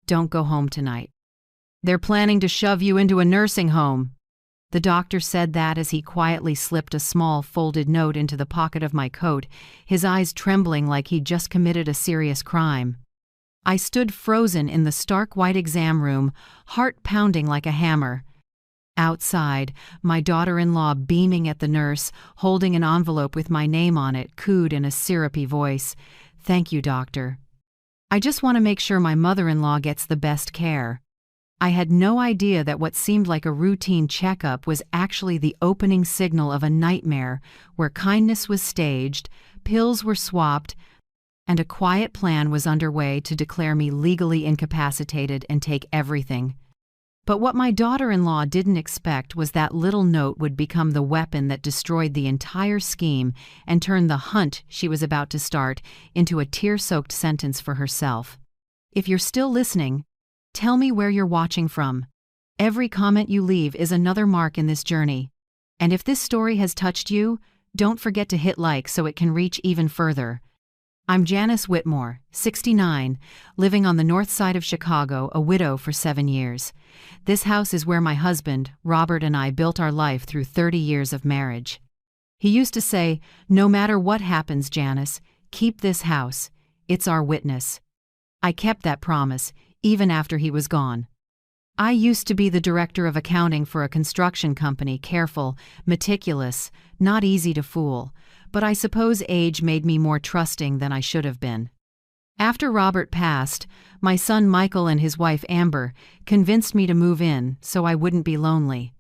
Don't go home tonight. They're planning to shove you into a nursing home." The doctor said that as he quietly slipped a small folded note into the pocket of my coat, his eyes trembling like he'd just committed a serious crime. I stood frozen in the stark white exam room, heart pounding like a hammer. Outside, my daughter-in-law, beaming at the nurse, holding an envelope with my name on it, cooed in a syrupy voice, "Thank you, doctor. I just want to make sure my mother-in-law gets the best care." I had no idea that what seemed like a routine checkup was actually the opening signal of a nightmare where kindness was staged, pills were swapped, and a quiet plan was underway to declare me legally incapacitated and take everything. But what my daughter-in-law didn't expect was that little note would become the weapon that destroyed the entire scheme and turned the hunt she was about to start into a tear-soaked sentence for herself. If you're still listening, tell me where you're watching from. Every comment you leave is another mark in this journey. And if this story has touched you, don't forget to hit like so it can reach even further. I'm Janice Whitmore, 69, living on the north side of Chicago, a widow for 7 years. This house is where my husband, Robert, and I built our life through 30 years of marriage. He used to say, "No matter what happens, Janice, keep this house. It's our witness." I kept that promise, even after he was gone. I used to be the director of accounting for a construction company, careful, meticulous, not easy to fool, but I suppose age made me more trusting than I should have been. After Robert passed, my son Michael and his wife Amber convinced me to move in so I wouldn't be lonely.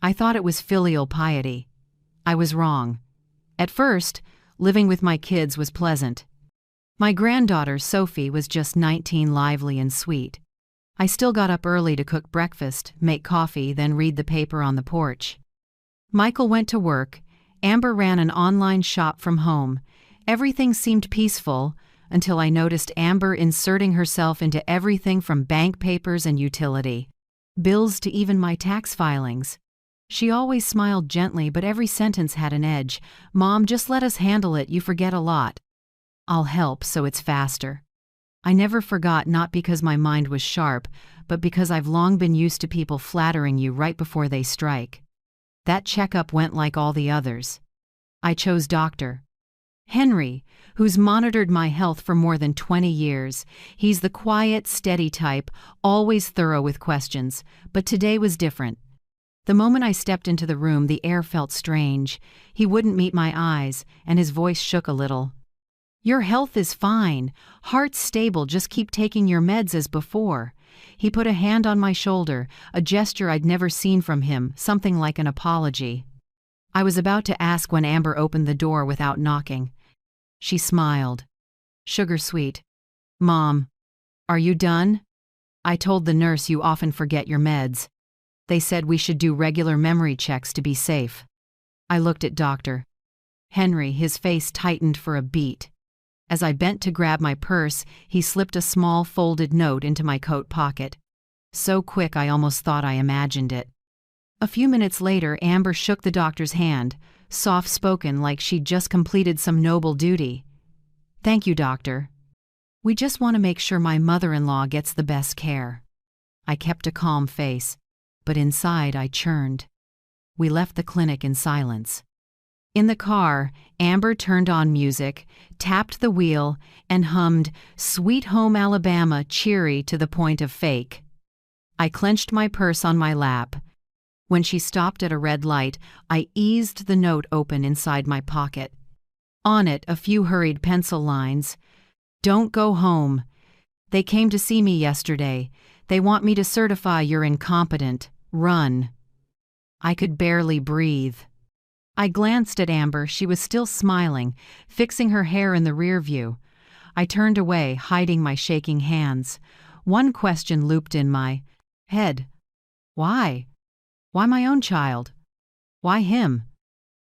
I thought it was filial piety. I was wrong. At first, living with my kids was pleasant. My granddaughter, Sophie, was just 19, lively and sweet. I still got up early to cook breakfast, make coffee, then read the paper on the porch. Michael went to work. Amber ran an online shop from home. Everything seemed peaceful until I noticed Amber inserting herself into everything from bank papers and utility bills to even my tax filings. She always smiled gently, but every sentence had an edge. "Mom, just let us handle it. You forget a lot." "I'll help so it's faster." I never forgot, not because my mind was sharp, but because I've long been used to people flattering you right before they strike. That checkup went like all the others. I chose Dr. Henry, who's monitored my health for more than 20 years. He's the quiet, steady type, always thorough with questions, but today was different. The moment I stepped into the room, the air felt strange. He wouldn't meet my eyes, and his voice shook a little. "Your health is fine. Heart's stable, just keep taking your meds as before." He put a hand on my shoulder, a gesture I'd never seen from him, something like an apology. I was about to ask when Amber opened the door without knocking. She smiled. "Sugar sweet. Mom, are you done? I told the nurse you often forget your meds. They said we should do regular memory checks to be safe." I looked at Dr. Henry, his face tightened for a beat. As I bent to grab my purse, he slipped a small folded note into my coat pocket. So quick I almost thought I imagined it. A few minutes later, Amber shook the doctor's hand, soft-spoken like she'd just completed some noble duty. "Thank you, doctor. We just want to make sure my mother-in-law gets the best care." I kept a calm face, but inside I churned. We left the clinic in silence. In the car, Amber turned on music, tapped the wheel, and hummed "Sweet Home Alabama," cheery to the point of fake. I clenched my purse on my lap. When she stopped at a red light, I eased the note open inside my pocket. On it, a few hurried pencil lines. "Don't go home. They came to see me yesterday. They want me to certify you're incompetent. Run." I could barely breathe. I glanced at Amber. She was still smiling, fixing her hair in the rear view. I turned away, hiding my shaking hands. One question looped in my head. Why? Why my own child? Why him?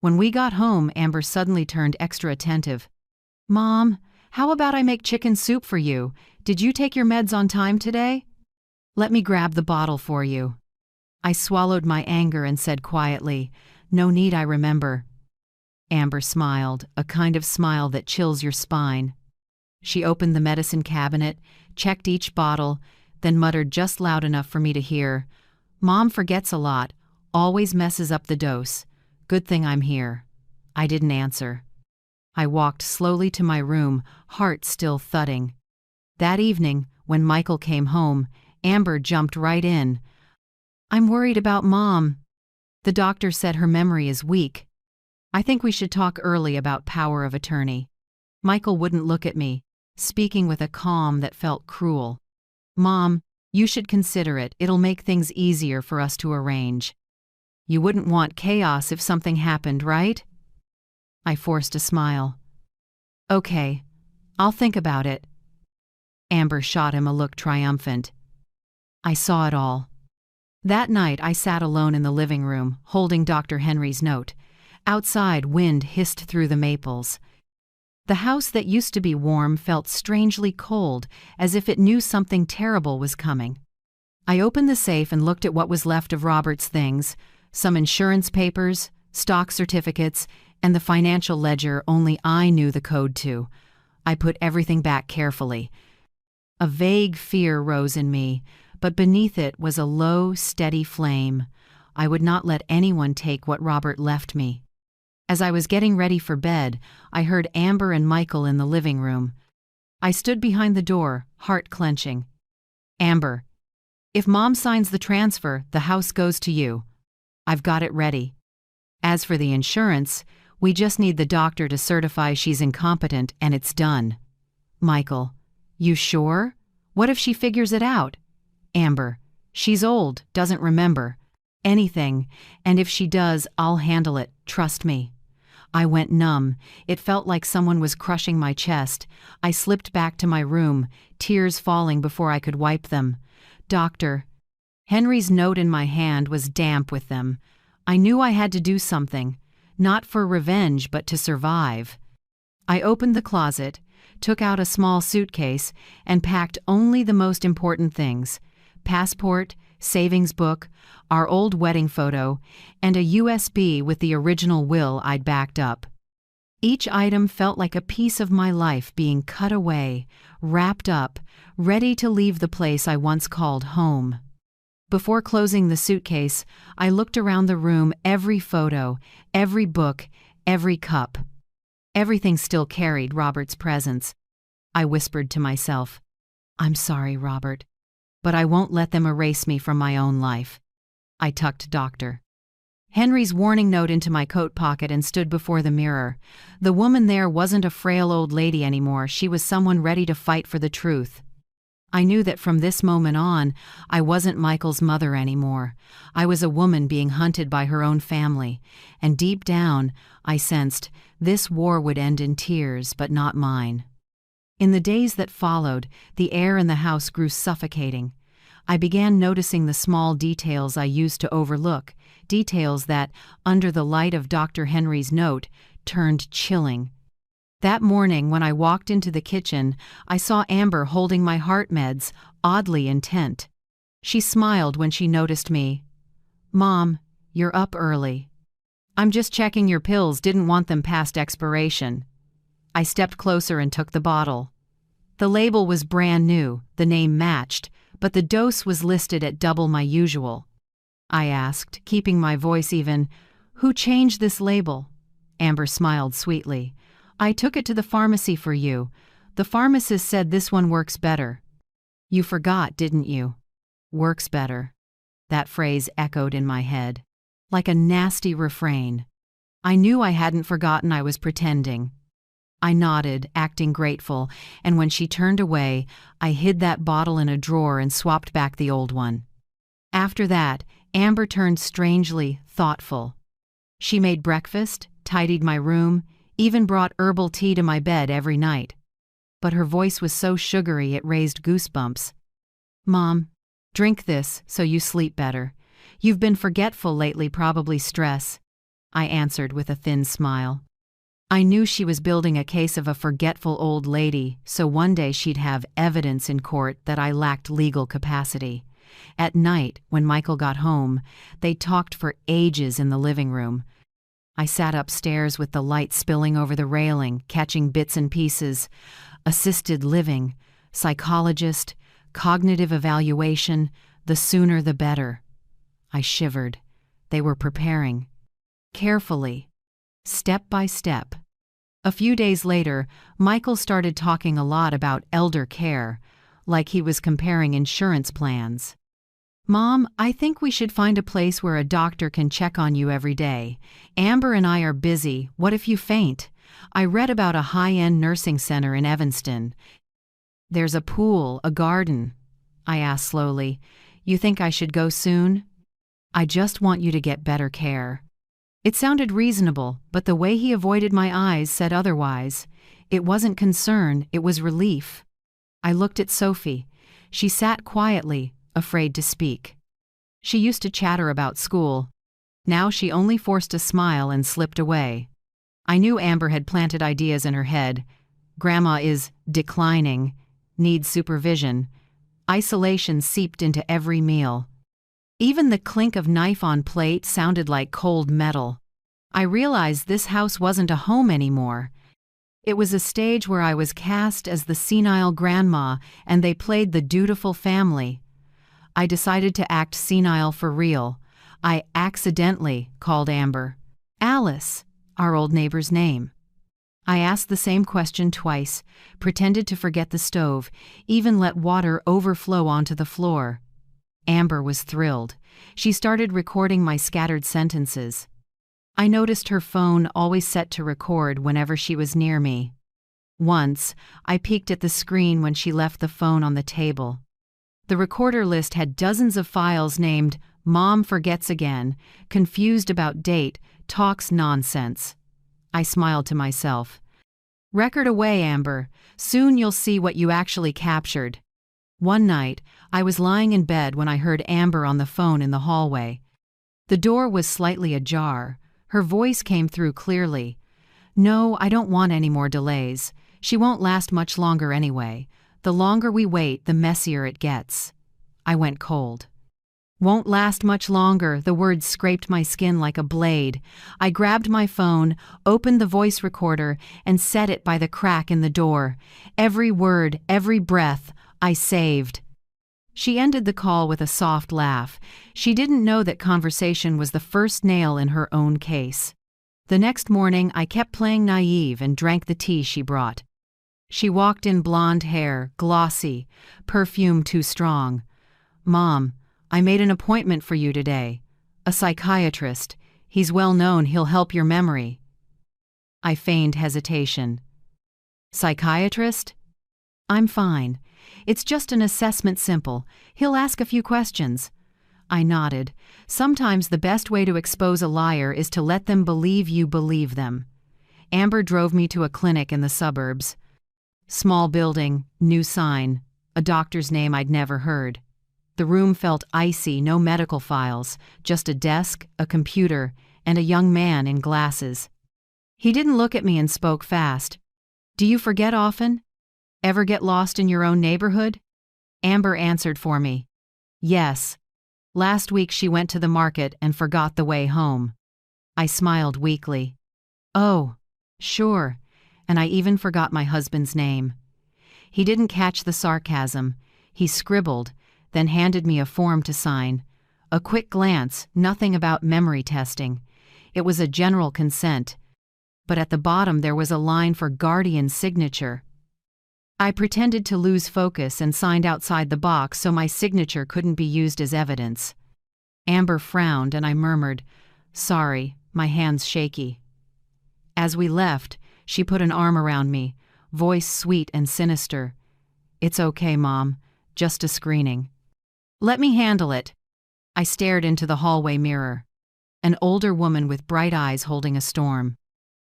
When we got home, Amber suddenly turned extra attentive. "Mom, how about I make chicken soup for you? Did you take your meds on time today?" "Let me grab the bottle for you." I swallowed my anger and said quietly, "No need, I remember." Amber smiled, a kind of smile that chills your spine. She opened the medicine cabinet, checked each bottle, then muttered just loud enough for me to hear, "Mom forgets a lot, always messes up the dose. Good thing I'm here." I didn't answer. I walked slowly to my room, heart still thudding. That evening, when Michael came home, Amber jumped right in. "I'm worried about Mom. The doctor said her memory is weak. I think we should talk early about power of attorney." Michael wouldn't look at me, speaking with a calm that felt cruel. "Mom, you should consider it. It'll make things easier for us to arrange. You wouldn't want chaos if something happened, right?" I forced a smile. "Okay, I'll think about it." Amber shot him a look triumphant. I saw it all. That night I sat alone in the living room, holding Dr. Henry's note. Outside, wind hissed through the maples. The house that used to be warm felt strangely cold, as if it knew something terrible was coming. I opened the safe and looked at what was left of Robert's things, some insurance papers, stock certificates, and the financial ledger only I knew the code to. I put everything back carefully. A vague fear rose in me, but beneath it was a low, steady flame. I would not let anyone take what Robert left me. As I was getting ready for bed, I heard Amber and Michael in the living room. I stood behind the door, heart clenching. "Amber, if Mom signs the transfer, the house goes to you. I've got it ready. As for the insurance, we just need the doctor to certify she's incompetent and it's done." Michael, "You sure? What if she figures it out?" Amber, "She's old, doesn't remember anything, and if she does, I'll handle it, trust me." I went numb. It felt like someone was crushing my chest. I slipped back to my room, tears falling before I could wipe them. "Doctor." Henry's note in my hand was damp with them. I knew I had to do something, not for revenge but to survive. I opened the closet, took out a small suitcase, and packed only the most important things: passport, savings book, our old wedding photo, and a USB with the original will I'd backed up. Each item felt like a piece of my life being cut away, wrapped up, ready to leave the place I once called home. Before closing the suitcase, I looked around the room, every photo, every book, every cup. Everything still carried Robert's presence. I whispered to myself, "I'm sorry, Robert, but I won't let them erase me from my own life." I tucked Dr. Henry's warning note into my coat pocket and stood before the mirror. The woman there wasn't a frail old lady anymore. She was someone ready to fight for the truth. I knew that from this moment on, I wasn't Michael's mother anymore. I was a woman being hunted by her own family, and deep down, I sensed this war would end in tears, but not mine. In the days that followed, the air in the house grew suffocating. I began noticing the small details I used to overlook, details that, under the light of Dr. Henry's note, turned chilling. That morning, when I walked into the kitchen, I saw Amber holding my heart meds, oddly intent. She smiled when she noticed me. "Mom, you're up early." "I'm just checking your pills, didn't want them past expiration." I stepped closer and took the bottle. The label was brand new, the name matched, but the dose was listed at double my usual. I asked, keeping my voice even, "Who changed this label?" Amber smiled sweetly. "I took it to the pharmacy for you. The pharmacist said this one works better." "You forgot, didn't you?" "Works better." That phrase echoed in my head, like a nasty refrain. I knew I hadn't forgotten. I was pretending. I nodded, acting grateful, and when she turned away, I hid that bottle in a drawer and swapped back the old one. After that, Amber turned strangely thoughtful. She made breakfast, tidied my room, even brought herbal tea to my bed every night. But her voice was so sugary it raised goosebumps. "Mom, drink this so you sleep better. You've been forgetful lately, probably stress," I answered with a thin smile. I knew she was building a case of a forgetful old lady, so one day she'd have evidence in court that I lacked legal capacity. At night, when Michael got home, they talked for ages in the living room. I sat upstairs with the light spilling over the railing, catching bits and pieces. Assisted living, psychologist, Cognitive evaluation, the sooner the better. I shivered. They were preparing. Carefully. Step by step. A few days later, Michael started talking a lot about elder care, like he was comparing insurance plans. "Mom, I think we should find a place where a doctor can check on you every day. Amber and I are busy. What if you faint? I read about a high-end nursing center in Evanston. There's a pool, a garden." I asked slowly, "You think I should go soon?" "I just want you to get better care." It sounded reasonable, but the way he avoided my eyes said otherwise. It wasn't concern, it was relief. I looked at Sophie. She sat quietly, afraid to speak. She used to chatter about school. Now she only forced a smile and slipped away. I knew Amber had planted ideas in her head. Grandma is declining, needs supervision. Isolation seeped into every meal. Even the clink of knife on plate sounded like cold metal. I realized this house wasn't a home anymore. It was a stage where I was cast as the senile grandma and they played the dutiful family. I decided to act senile for real. I accidentally called Amber Alice, our old neighbor's name. I asked the same question twice, pretended to forget the stove, even let water overflow onto the floor. Amber was thrilled. She started recording my scattered sentences. I noticed her phone always set to record whenever she was near me. Once, I peeked at the screen when she left the phone on the table. The recorder list had dozens of files named "Mom Forgets Again," "Confused About Date," "Talks Nonsense." I smiled to myself. "Record away, Amber. Soon you'll see what you actually captured." One night, I was lying in bed when I heard Amber on the phone in the hallway. The door was slightly ajar. Her voice came through clearly. "No, I don't want any more delays. She won't last much longer anyway. The longer we wait, the messier it gets." I went cold. "Won't last much longer," the words scraped my skin like a blade. I grabbed my phone, opened the voice recorder, and set it by the crack in the door. Every word, every breath, I saved. She ended the call with a soft laugh. She didn't know that conversation was the first nail in her own case. The next morning, I kept playing naive and drank the tea she brought. She walked in, blonde hair, glossy, perfume too strong. "Mom, I made an appointment for you today. A psychiatrist. He's well known, he'll help your memory." I feigned hesitation. "Psychiatrist?" "I'm fine. It's just an assessment, simple. He'll ask a few questions." I nodded. Sometimes the best way to expose a liar is to let them believe you believe them. Amber drove me to a clinic in the suburbs. Small building, new sign, a doctor's name I'd never heard. The room felt icy, no medical files, just a desk, a computer, and a young man in glasses. He didn't look at me and spoke fast. "Do you forget often? Ever get lost in your own neighborhood?" Amber answered for me. "Yes. Last week she went to the market and forgot the way home." I smiled weakly. "Oh, sure. And I even forgot my husband's name." He didn't catch the sarcasm. He scribbled, then handed me a form to sign. A quick glance, nothing about memory testing. It was a general consent. But at the bottom there was a line for guardian signature. I pretended to lose focus and signed outside the box so my signature couldn't be used as evidence. Amber frowned and I murmured, "Sorry, my hand's shaky." As we left, she put an arm around me, voice sweet and sinister. "It's okay, Mom. Just a screening." "Let me handle it." I stared into the hallway mirror. An older woman with bright eyes holding a storm.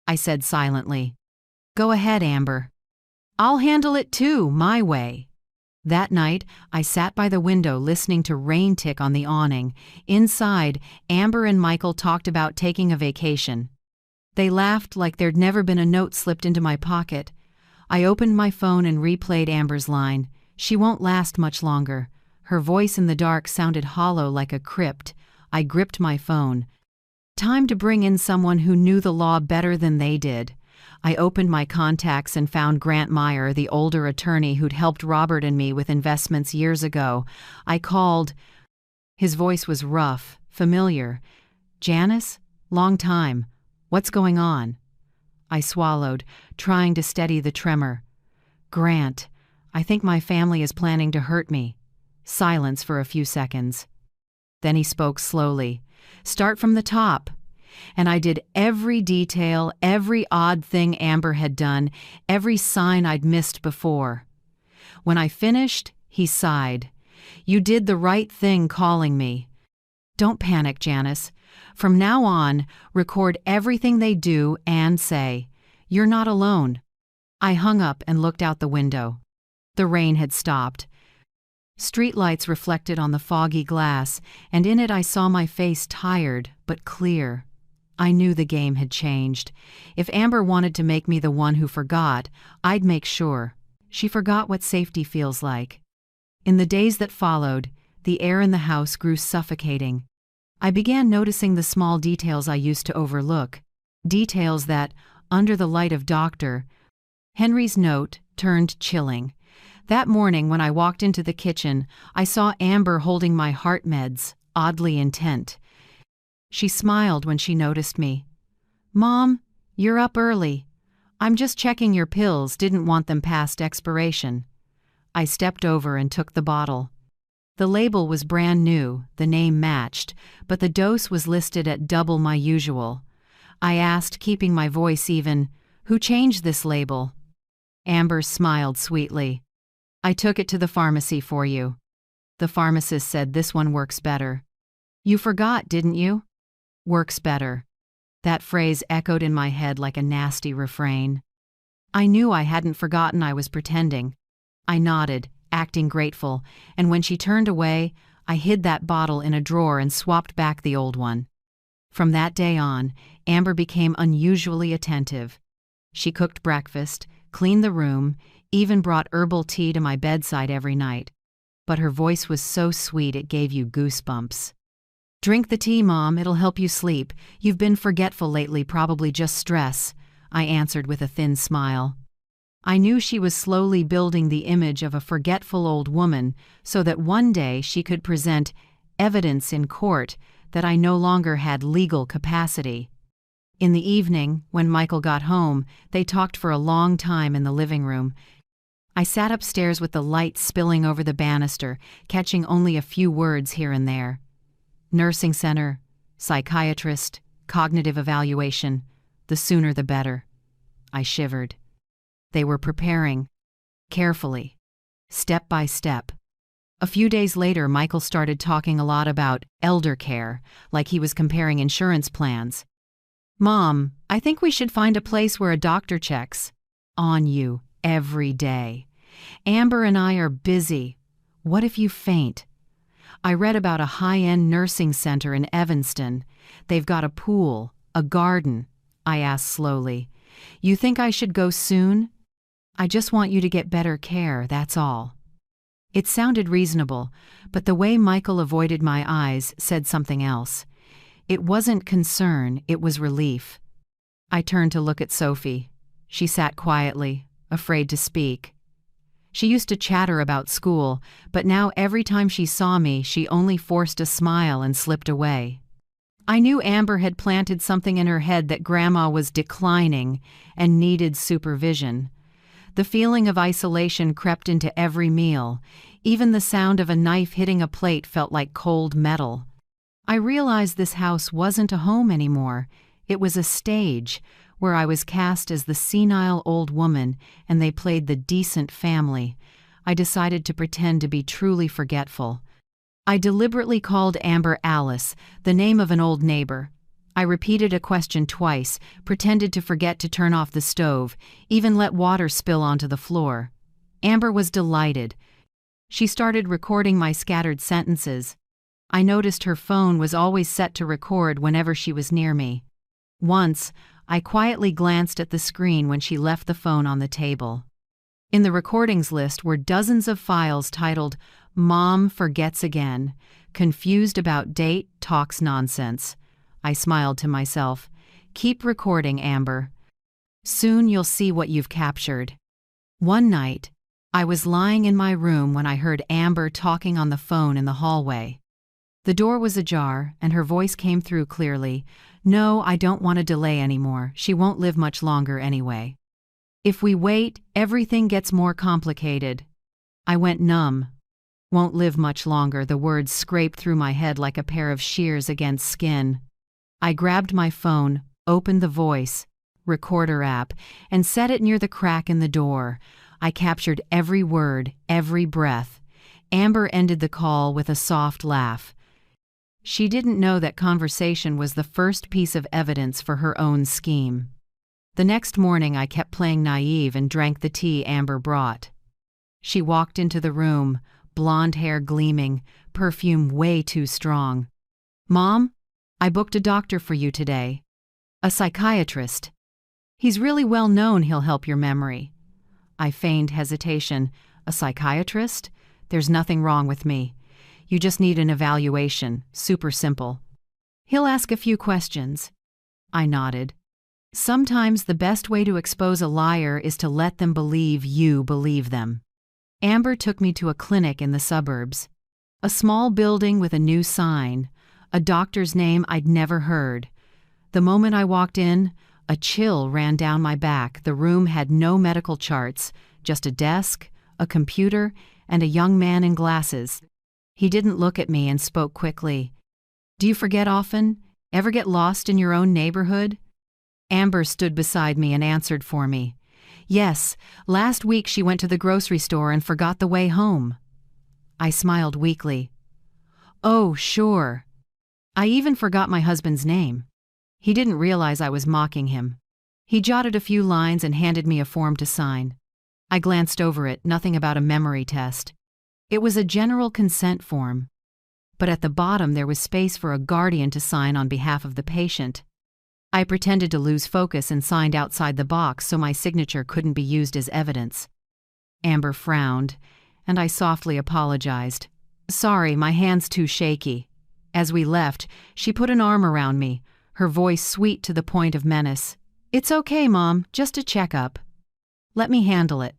I said silently, "Go ahead, Amber." "I'll handle it too, my way." That night, I sat by the window listening to rain tick on the awning. Inside, Amber and Michael talked about taking a vacation. They laughed like there'd never been a note slipped into my pocket. I opened my phone and replayed Amber's line. "She won't last much longer." Her voice in the dark sounded hollow like a crypt. I gripped my phone. Time to bring in someone who knew the law better than they did. I opened my contacts and found Grant Meyer, the older attorney who'd helped Robert and me with investments years ago. I called. His voice was rough, familiar. "Janice? Long time. What's going on?" I swallowed, trying to steady the tremor. "Grant, I think my family is planning to hurt me." Silence for a few seconds. Then he spoke slowly. "Start from the top." And I did every detail, every odd thing Amber had done, every sign I'd missed before. When I finished, he sighed. "You did the right thing calling me. Don't panic, Janice. From now on, record everything they do and say. You're not alone." I hung up and looked out the window. The rain had stopped. Streetlights reflected on the foggy glass, and in it I saw my face tired but clear. I knew the game had changed. If Amber wanted to make me the one who forgot, I'd make sure. She forgot what safety feels like. In the days that followed, the air in the house grew suffocating. I began noticing the small details I used to overlook. Details that, under the light of Dr. Henry's note, turned chilling. That morning when I walked into the kitchen, I saw Amber holding my heart meds, oddly intent. She smiled when she noticed me. "Mom, you're up early. I'm just checking your pills, didn't want them past expiration." I stepped over and took the bottle. The label was brand new, the name matched, but the dose was listed at double my usual. I asked, keeping my voice even, "Who changed this label?" Amber smiled sweetly. "I took it to the pharmacy for you. The pharmacist said this one works better." "You forgot, didn't you?" "Works better." That phrase echoed in my head like a nasty refrain. I knew I hadn't forgotten. I was pretending. I nodded, acting grateful, and when she turned away, I hid that bottle in a drawer and swapped back the old one. From that day on, Amber became unusually attentive. She cooked breakfast, cleaned the room, even brought herbal tea to my bedside every night. But her voice was so sweet it gave you goosebumps. "Drink the tea, Mom, it'll help you sleep. You've been forgetful lately, probably just stress," I answered with a thin smile. I knew she was slowly building the image of a forgetful old woman so that one day she could present evidence in court that I no longer had legal capacity. In the evening, when Michael got home, they talked for a long time in the living room. I sat upstairs with the light spilling over the banister, catching only a few words here and there. Nursing center, psychiatrist, cognitive evaluation, the sooner the better. I shivered. They were preparing, carefully, step by step. A few days later, Michael started talking a lot about elder care, like he was comparing insurance plans. "Mom, I think we should find a place where a doctor checks on you every day. Amber and I are busy. What if you faint?" I read about a high-end nursing center in Evanston. They've got a pool, a garden. I asked slowly. "You think I should go soon?" "I just want you to get better care, that's all." It sounded reasonable, but the way Michael avoided my eyes said something else. It wasn't concern, it was relief. I turned to look at Sophie. She sat quietly, afraid to speak. She used to chatter about school, but now every time she saw me, she only forced a smile and slipped away. I knew Amber had planted something in her head that Grandma was declining and needed supervision. The feeling of isolation crept into every meal. Even the sound of a knife hitting a plate felt like cold metal. I realized this house wasn't a home anymore. It was a stage where I was cast as the senile old woman and they played the decent family. I decided to pretend to be truly forgetful. I deliberately called Amber Alice, the name of an old neighbor. I repeated a question twice, pretended to forget to turn off the stove, even let water spill onto the floor. Amber was delighted. She started recording my scattered sentences. I noticed her phone was always set to record whenever she was near me. Once, I quietly glanced at the screen when she left the phone on the table. In the recordings list were dozens of files titled "Mom Forgets Again," "Confused About Date, Talks Nonsense." I smiled to myself. "Keep recording, Amber." Soon you'll see what you've captured. One night, I was lying in my room when I heard Amber talking on the phone in the hallway. The door was ajar, and her voice came through clearly. No, I don't want to delay anymore. She won't live much longer anyway. If we wait, everything gets more complicated. I went numb. Won't live much longer, the words scraped through my head like a pair of shears against skin. I grabbed my phone, opened the voice recorder app, and set it near the crack in the door. I captured every word, every breath. Amber ended the call with a soft laugh. She didn't know that conversation was the first piece of evidence for her own scheme. The next morning I kept playing naive and drank the tea Amber brought. She walked into the room, blonde hair gleaming, perfume way too strong. "Mom, I booked a doctor for you today. A psychiatrist. He's really well known, he'll help your memory." I feigned hesitation. "A psychiatrist? There's nothing wrong with me. You just need an evaluation, super simple. He'll ask a few questions." I nodded. Sometimes the best way to expose a liar is to let them believe you believe them. Amber took me to a clinic in the suburbs. A small building with a new sign, a doctor's name I'd never heard. The moment I walked in, a chill ran down my back. The room had no medical charts, just a desk, a computer, and a young man in glasses. He didn't look at me and spoke quickly. "Do you forget often? Ever get lost in your own neighborhood?" Amber stood beside me and answered for me. "Yes, last week she went to the grocery store and forgot the way home." I smiled weakly. "Oh, sure. I even forgot my husband's name." He didn't realize I was mocking him. He jotted a few lines and handed me a form to sign. I glanced over it, nothing about a memory test. It was a general consent form. But at the bottom there was space for a guardian to sign on behalf of the patient. I pretended to lose focus and signed outside the box so my signature couldn't be used as evidence. Amber frowned, and I softly apologized. "Sorry, my hand's too shaky." As we left, she put an arm around me, her voice sweet to the point of menace. "It's okay, Mom, just a checkup. Let me handle it."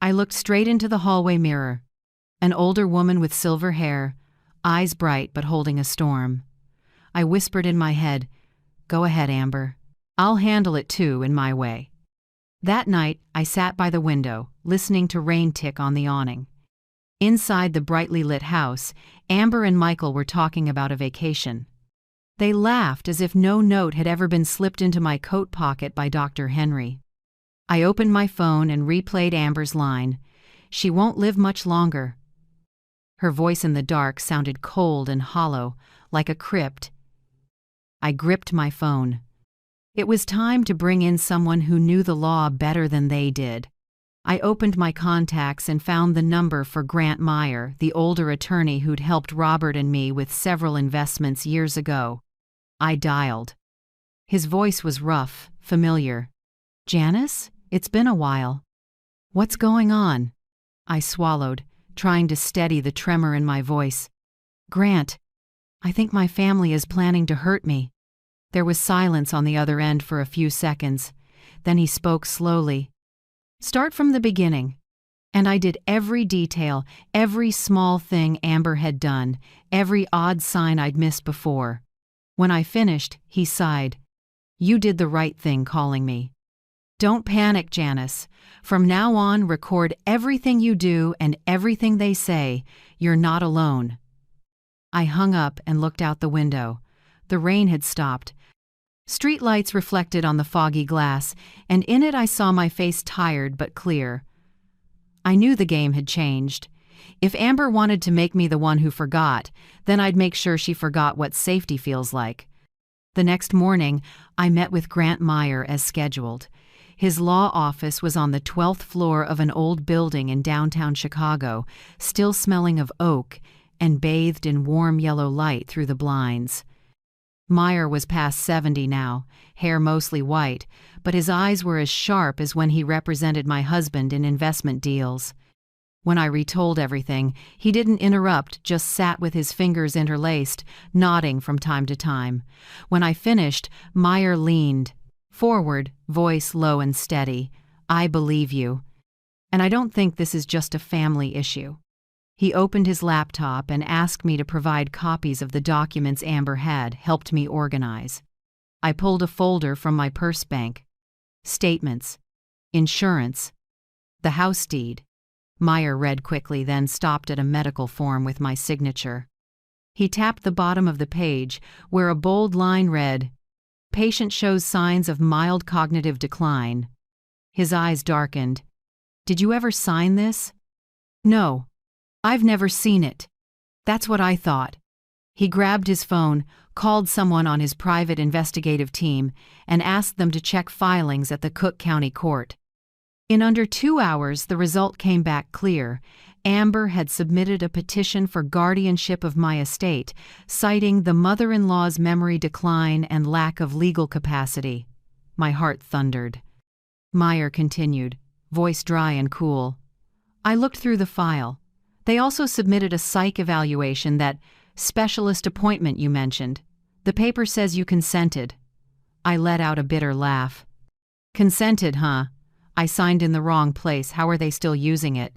I looked straight into the hallway mirror. An older woman with silver hair, eyes bright but holding a storm. I whispered in my head, "Go ahead, Amber. I'll handle it too, in my way." That night, I sat by the window, listening to rain tick on the awning. Inside the brightly lit house, Amber and Michael were talking about a vacation. They laughed as if no note had ever been slipped into my coat pocket by Dr. Henry. I opened my phone and replayed Amber's line, "She won't live much longer." Her voice in the dark sounded cold and hollow, like a crypt. I gripped my phone. It was time to bring in someone who knew the law better than they did. I opened my contacts and found the number for Grant Meyer, the older attorney who'd helped Robert and me with several investments years ago. I dialed. His voice was rough, familiar. "Janice, it's been a while. What's going on?" I swallowed, trying to steady the tremor in my voice. "Grant, I think my family is planning to hurt me." There was silence on the other end for a few seconds. Then he spoke slowly. "Start from the beginning." And I did every detail, every small thing Amber had done, every odd sign I'd missed before. When I finished, he sighed. "You did the right thing calling me. Don't panic, Janice. From now on, record everything you do and everything they say. You're not alone." I hung up and looked out the window. The rain had stopped. Streetlights reflected on the foggy glass, and in it I saw my face tired but clear. I knew the game had changed. If Amber wanted to make me the one who forgot, then I'd make sure she forgot what safety feels like. The next morning, I met with Grant Meyer as scheduled. His law office was on the 12th floor of an old building in downtown Chicago, still smelling of oak and bathed in warm yellow light through the blinds. Meyer was past 70 now, hair mostly white, but his eyes were as sharp as when he represented my husband in investment deals. When I retold everything, he didn't interrupt, just sat with his fingers interlaced, nodding from time to time. When I finished, Meyer leaned. Forward, voice low and steady. I believe you. And I don't think this is just a family issue. He opened his laptop and asked me to provide copies of the documents Amber had helped me organize. I pulled a folder from my purse bank. Statements. Insurance. The house deed. Meyer read quickly, then stopped at a medical form with my signature. He tapped the bottom of the page, where a bold line read, "Patient shows signs of mild cognitive decline." His eyes darkened. "Did you ever sign this?" "No. I've never seen it." "That's what I thought." He grabbed his phone, called someone on his private investigative team, and asked them to check filings at the Cook County Court. In under 2 hours, the result came back clear. Amber had submitted a petition for guardianship of my estate, citing the mother-in-law's memory decline and lack of legal capacity. My heart thundered. Meyer continued, voice dry and cool. "I looked through the file. They also submitted a psych evaluation, that specialist appointment you mentioned. The paper says you consented." I let out a bitter laugh. "Consented, huh? I signed in the wrong place. How are they still using it?"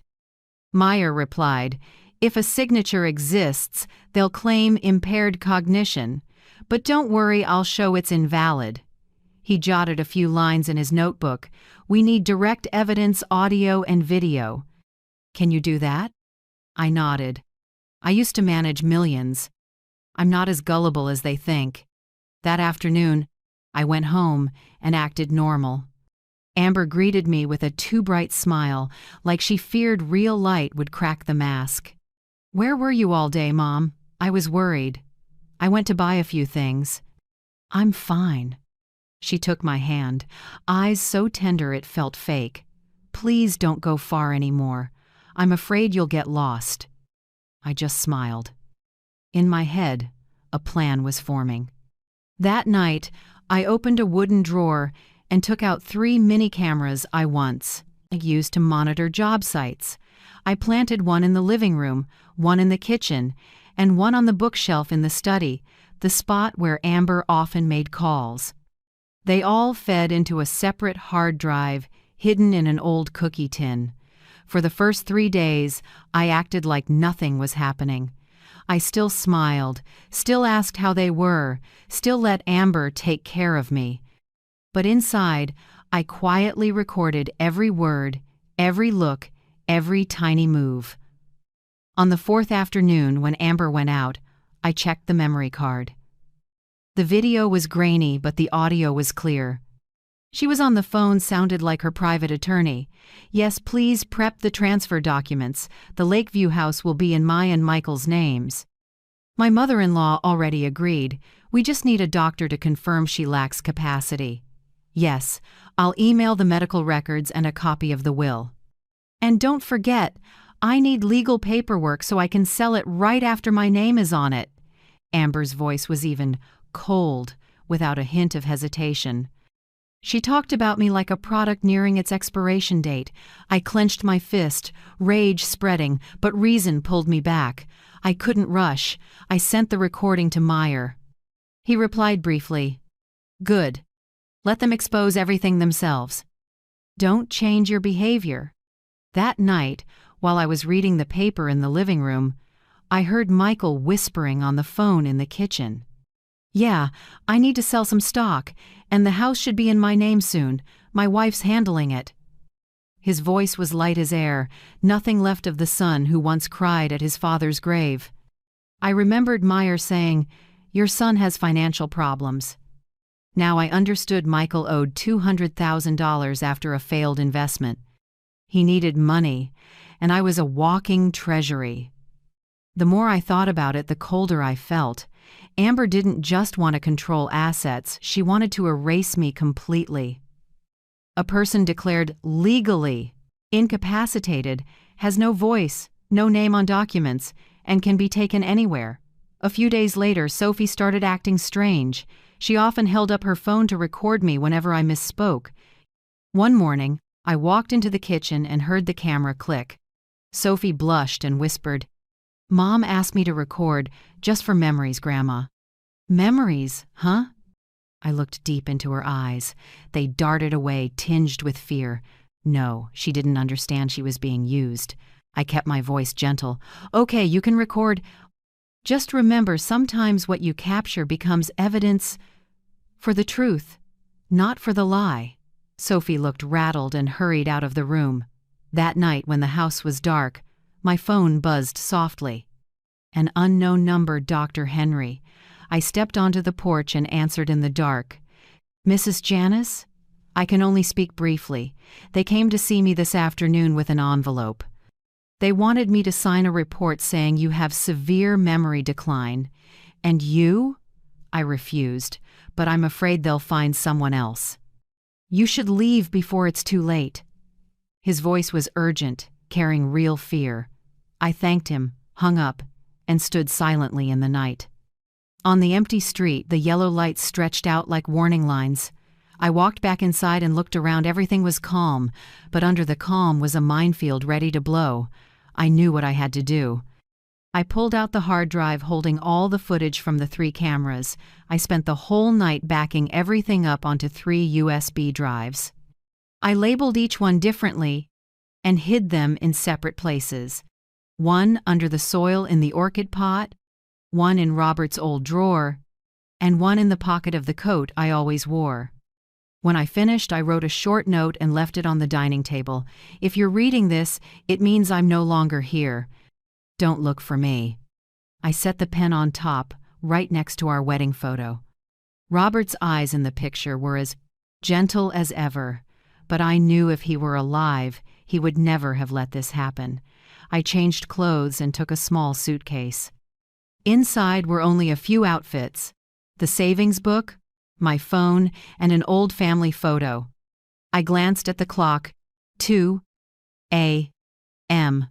Meyer replied, "If a signature exists, they'll claim impaired cognition. But don't worry, I'll show it's invalid." He jotted a few lines in his notebook. "We need direct evidence, audio and video." "Can you do that?" I nodded. "I used to manage millions. I'm not as gullible as they think." That afternoon, I went home and acted normal. Amber greeted me with a too bright smile, like she feared real light would crack the mask. "Where were you all day, Mom? I was worried." "I went to buy a few things." "I'm fine." She took my hand, eyes so tender it felt fake. "Please don't go far anymore. I'm afraid you'll get lost." I just smiled. In my head, a plan was forming. That night, I opened a wooden drawer and took out 3 mini cameras I once used to monitor job sites. I planted one in the living room, one in the kitchen, and one on the bookshelf in the study, the spot where Amber often made calls. They all fed into a separate hard drive hidden in an old cookie tin. For the first 3 days, I acted like nothing was happening. I still smiled, still asked how they were, still let Amber take care of me. But inside, I quietly recorded every word, every look, every tiny move. On the 4th afternoon, when Amber went out, I checked the memory card. The video was grainy, but the audio was clear. She was on the phone, sounded like her private attorney. "Yes, please prep the transfer documents. The Lakeview house will be in my and Michael's names." My mother-in-law already agreed. "We just need a doctor to confirm she lacks capacity." "Yes, I'll email the medical records and a copy of the will." "And don't forget, I need legal paperwork so I can sell it right after my name is on it." Amber's voice was even cold, without a hint of hesitation. She talked about me like a product nearing its expiration date. I clenched my fist, rage spreading, but reason pulled me back. I couldn't rush. I sent the recording to Meyer. He replied briefly, "Good. Let them expose everything themselves. Don't change your behavior." That night, while I was reading the paper in the living room, I heard Michael whispering on the phone in the kitchen. "Yeah, I need to sell some stock, and the house should be in my name soon. My wife's handling it." His voice was light as air, nothing left of the son who once cried at his father's grave. I remembered Meyer saying, "Your son has financial problems." Now I understood Michael owed $200,000 after a failed investment. He needed money, and I was a walking treasury. The more I thought about it, the colder I felt. Amber didn't just want to control assets, she wanted to erase me completely. A person declared legally incapacitated has no voice, no name on documents, and can be taken anywhere. A few days later, Sophie started acting strange. She often held up her phone to record me whenever I misspoke. One morning, I walked into the kitchen and heard the camera click. Sophie blushed and whispered, "Mom asked me to record, just for memories, Grandma." "Memories, huh?" I looked deep into her eyes. They darted away, tinged with fear. No, she didn't understand she was being used. I kept my voice gentle. Okay, you can record. Just remember, sometimes what you capture becomes evidence for the truth, not for the lie. Sophie looked rattled and hurried out of the room. That night, when the house was dark, my phone buzzed softly. An unknown number, Dr. Henry. I stepped onto the porch and answered in the dark. Mrs. Janice? I can only speak briefly. They came to see me this afternoon with an envelope. They wanted me to sign a report saying you have severe memory decline. And you? I refused, but I'm afraid they'll find someone else. You should leave before it's too late. His voice was urgent, carrying real fear. I thanked him, hung up, and stood silently in the night. On the empty street, the yellow lights stretched out like warning lines. I walked back inside and looked around. Everything was calm, but under the calm was a minefield ready to blow. I knew what I had to do. I pulled out the hard drive holding all the footage from the 3 cameras. I spent the whole night backing everything up onto 3 USB drives. I labeled each one differently and hid them in separate places. One under the soil in the orchid pot, one in Robert's old drawer, and one in the pocket of the coat I always wore. When I finished, I wrote a short note and left it on the dining table. If you're reading this, it means I'm no longer here. Don't look for me. I set the pen on top, right next to our wedding photo. Robert's eyes in the picture were as gentle as ever, but I knew if he were alive, he would never have let this happen. I changed clothes and took a small suitcase. Inside were only a few outfits: the savings book, my phone, and an old family photo. I glanced at the clock. 2 a.m.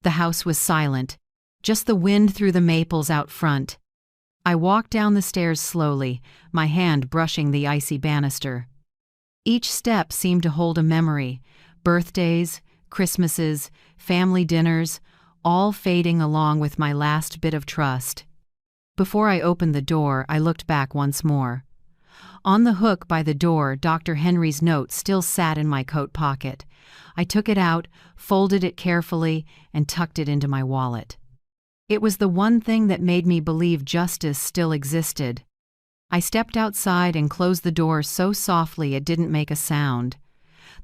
The house was silent, just the wind through the maples out front. I walked down the stairs slowly, my hand brushing the icy banister. Each step seemed to hold a memory: birthdays, Christmases, family dinners, all fading along with my last bit of trust. Before I opened the door, I looked back once more. On the hook by the door, Dr. Henry's note still sat in my coat pocket. I took it out, folded it carefully, and tucked it into my wallet. It was the one thing that made me believe justice still existed. I stepped outside and closed the door so softly it didn't make a sound.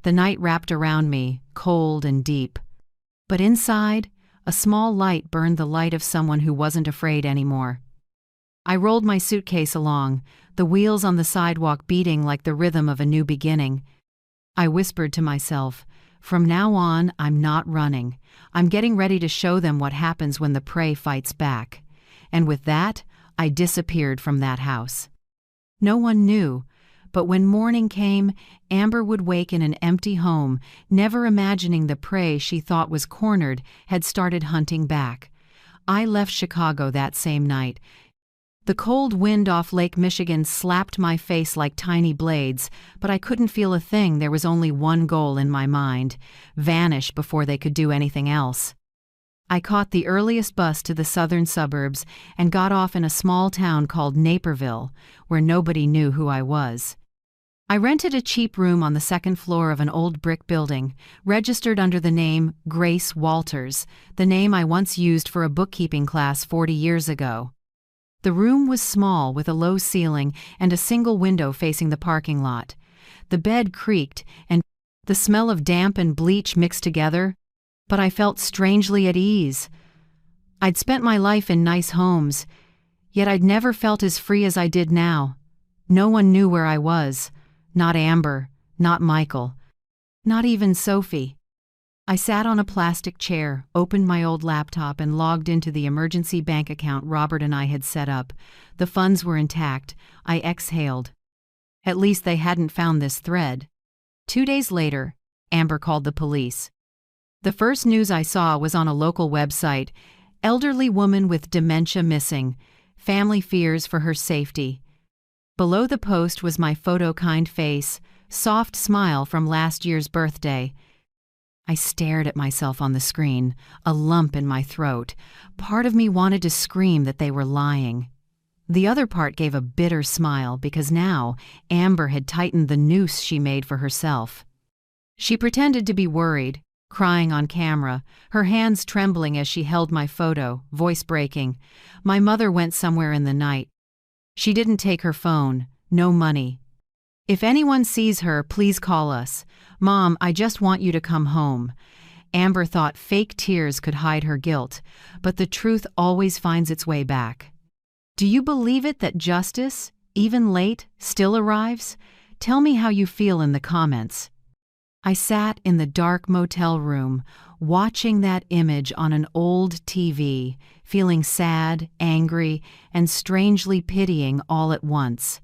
The night wrapped around me, cold and deep. But inside, a small light burned, the light of someone who wasn't afraid anymore. I rolled my suitcase along, the wheels on the sidewalk beating like the rhythm of a new beginning. I whispered to myself, from now on, I'm not running. I'm getting ready to show them what happens when the prey fights back. And with that, I disappeared from that house. No one knew, but when morning came, Amber would wake in an empty home, never imagining the prey she thought was cornered had started hunting back. I left Chicago that same night. The cold wind off Lake Michigan slapped my face like tiny blades, but I couldn't feel a thing. There was only one goal in my mind: vanish before they could do anything else. I caught the earliest bus to the southern suburbs and got off in a small town called Naperville, where nobody knew who I was. I rented a cheap room on the second floor of an old brick building, registered under the name Grace Walters, the name I once used for a bookkeeping class 40 years ago. The room was small, with a low ceiling and a single window facing the parking lot. The bed creaked, and the smell of damp and bleach mixed together, but I felt strangely at ease. I'd spent my life in nice homes, yet I'd never felt as free as I did now. No one knew where I was. Not Amber, not Michael, not even Sophie. I sat on a plastic chair, opened my old laptop, and logged into the emergency bank account Robert and I had set up. The funds were intact. I exhaled. At least they hadn't found this thread. 2 days later, Amber called the police. The first news I saw was on a local website: elderly woman with dementia missing. Family fears for her safety. Below the post was my photo-kind face, soft smile from last year's birthday. I stared at myself on the screen, a lump in my throat. Part of me wanted to scream that they were lying. The other part gave a bitter smile because now Amber had tightened the noose she made for herself. She pretended to be worried, crying on camera, her hands trembling as she held my photo, voice breaking. My mother went somewhere in the night. She didn't take her phone, no money. If anyone sees her, please call us. Mom, I just want you to come home. Amber thought fake tears could hide her guilt, but the truth always finds its way back. Do you believe it that justice, even late, still arrives? Tell me how you feel in the comments. I sat in the dark motel room, watching that image on an old TV, feeling sad, angry, and strangely pitying all at once.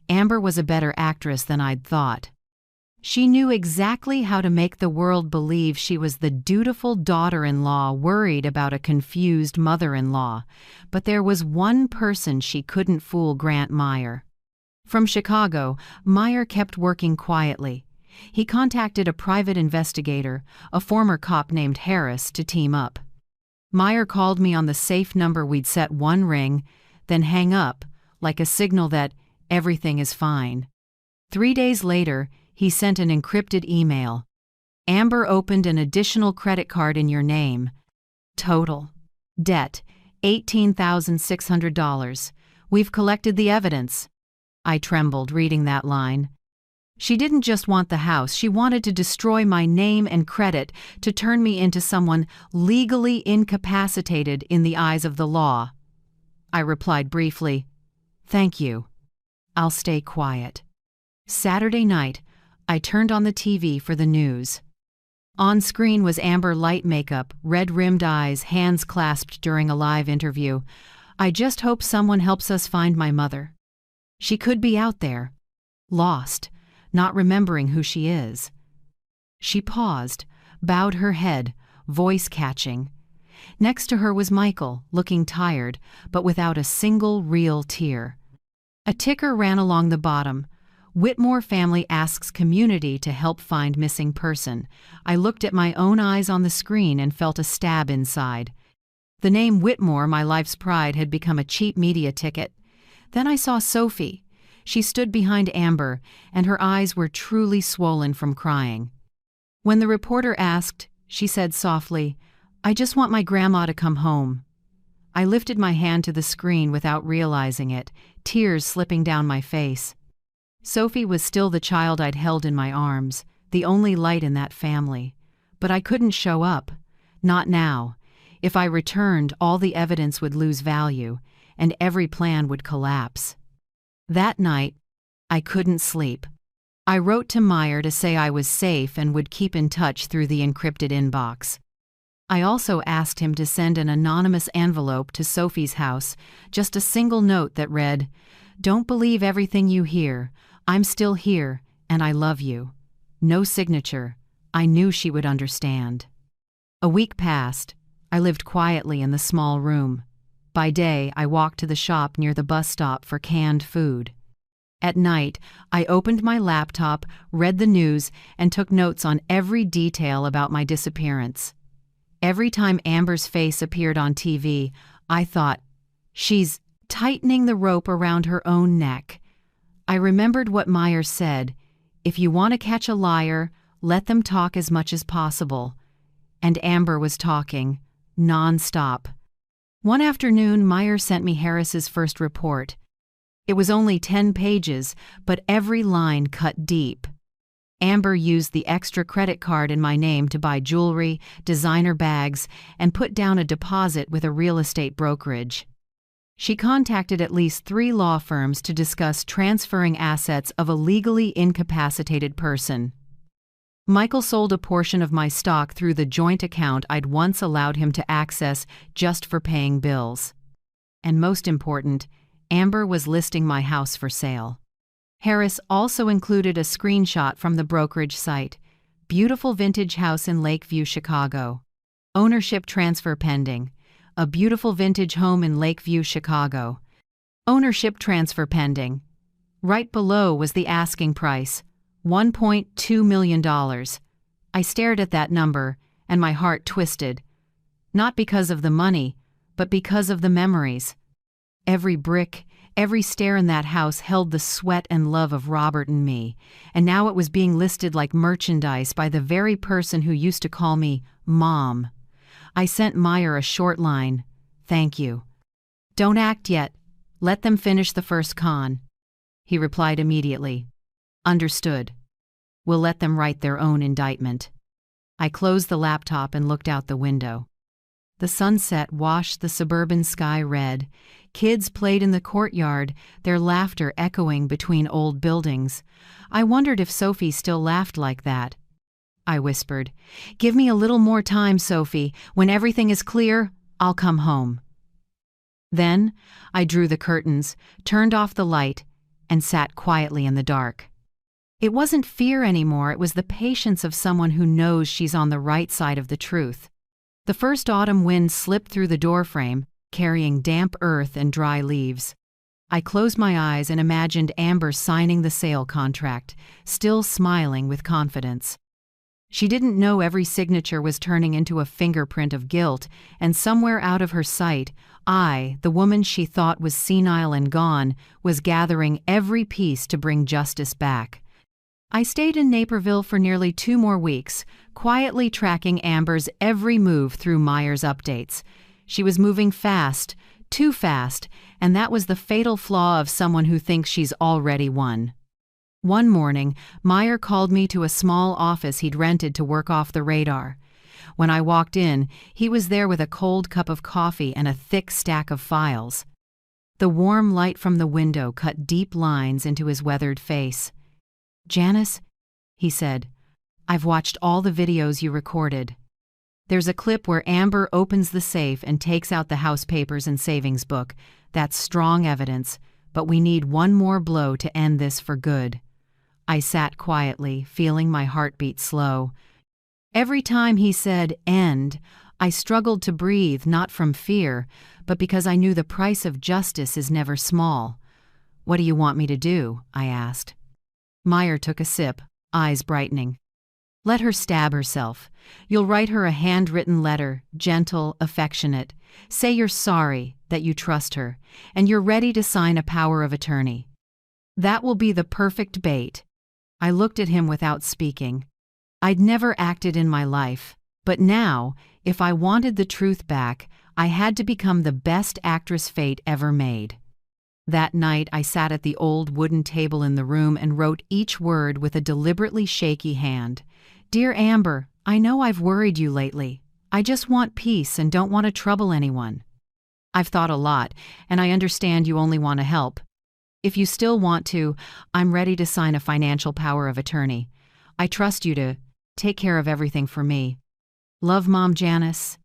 Amber was a better actress than I'd thought. She knew exactly how to make the world believe she was the dutiful daughter-in-law worried about a confused mother-in-law, but there was one person she couldn't fool: Grant Meyer. From Chicago, Meyer kept working quietly. He contacted a private investigator, a former cop named Harris, to team up. Meyer called me on the safe number we'd set, one ring, then hang up, like a signal that everything is fine. 3 days later, he sent an encrypted email. Amber opened an additional credit card in your name. Total debt, $18,600. We've collected the evidence. I trembled reading that line. She didn't just want the house, she wanted to destroy my name and credit, to turn me into someone legally incapacitated in the eyes of the law. I replied briefly, "Thank you. I'll stay quiet." Saturday night, I turned on the TV for the news. On screen was Amber, light makeup, red-rimmed eyes, hands clasped during a live interview. "I just hope someone helps us find my mother. She could be out there, lost, not remembering who she is." She paused, bowed her head, voice catching. Next to her was Michael, looking tired, but without a single real tear. A ticker ran along the bottom. "Whitmore family asks community to help find missing person." I looked at my own eyes on the screen and felt a stab inside. The name Whitmore, my life's pride, had become a cheap media ticket. Then I saw Sophie. She stood behind Amber, and her eyes were truly swollen from crying. When the reporter asked, she said softly, "I just want my grandma to come home." I lifted my hand to the screen without realizing it, tears slipping down my face. Sophie was still the child I'd held in my arms, the only light in that family. But I couldn't show up. Not now. If I returned, all the evidence would lose value, and every plan would collapse. That night, I couldn't sleep. I wrote to Meyer to say I was safe and would keep in touch through the encrypted inbox. I also asked him to send an anonymous envelope to Sophie's house, just a single note that read, "Don't believe everything you hear. I'm still here, and I love you." No signature. I knew she would understand. A week passed. I lived quietly in the small room. By day, I walked to the shop near the bus stop for canned food. At night, I opened my laptop, read the news, and took notes on every detail about my disappearance. Every time Amber's face appeared on TV, I thought, she's tightening the rope around her own neck. I remembered what Meyer said, "If you want to catch a liar, let them talk as much as possible." And Amber was talking, non-stop. One afternoon, Meyer sent me Harris's first report. It was only 10 pages, but every line cut deep. Amber used the extra credit card in my name to buy jewelry, designer bags, and put down a deposit with a real estate brokerage. She contacted at least 3 law firms to discuss transferring assets of a legally incapacitated person. Michael sold a portion of my stock through the joint account I'd once allowed him to access just for paying bills. And most important, Amber was listing my house for sale. Harris also included a screenshot from the brokerage site. "Beautiful vintage house in Lakeview, Chicago. Ownership transfer pending. A beautiful vintage home in Lakeview, Chicago. Ownership transfer pending." Right below was the asking price, $1.2 million. I stared at that number, and my heart twisted. Not because of the money, but because of the memories. Every brick, Every stair in that house held the sweat and love of Robert and me, and now it was being listed like merchandise by the very person who used to call me Mom. I sent Meyer a short line, "Thank you. Don't act yet. Let them finish the first con." He replied immediately, "Understood. We'll let them write their own indictment." I closed the laptop and looked out the window. The sunset washed the suburban sky red. Kids played in the courtyard, their laughter echoing between old buildings. I wondered if Sophie still laughed like that. I whispered, "Give me a little more time, Sophie. When everything is clear, I'll come home." Then I drew the curtains, turned off the light, and sat quietly in the dark. It wasn't fear anymore, it was the patience of someone who knows she's on the right side of the truth. The first autumn wind slipped through the doorframe, carrying damp earth and dry leaves. I closed my eyes and imagined Amber signing the sale contract, still smiling with confidence. She didn't know every signature was turning into a fingerprint of guilt, and somewhere out of her sight, I, the woman she thought was senile and gone, was gathering every piece to bring justice back. I stayed in Naperville for nearly 2 more weeks, quietly tracking Amber's every move through Meyer's updates. She was moving fast, too fast, and that was the fatal flaw of someone who thinks she's already won. One morning, Meyer called me to a small office he'd rented to work off the radar. When I walked in, he was there with a cold cup of coffee and a thick stack of files. The warm light from the window cut deep lines into his weathered face. "Janice," he said, "I've watched all the videos you recorded. There's a clip where Amber opens the safe and takes out the house papers and savings book. That's strong evidence, but we need one more blow to end this for good." I sat quietly, feeling my heartbeat slow. Every time he said "end," I struggled to breathe, not from fear, but because I knew the price of justice is never small. "What do you want me to do?" I asked. Meyer took a sip, eyes brightening. "Let her stab herself. You'll write her a handwritten letter, gentle, affectionate. Say you're sorry, that you trust her, and you're ready to sign a power of attorney. That will be the perfect bait." I looked at him without speaking. I'd never acted in my life, but now, if I wanted the truth back, I had to become the best actress fate ever made. That night, I sat at the old wooden table in the room and wrote each word with a deliberately shaky hand. "Dear Amber, I know I've worried you lately. I just want peace and don't want to trouble anyone. I've thought a lot, and I understand you only want to help. If you still want to, I'm ready to sign a financial power of attorney. I trust you to take care of everything for me. Love, Mom, Janice."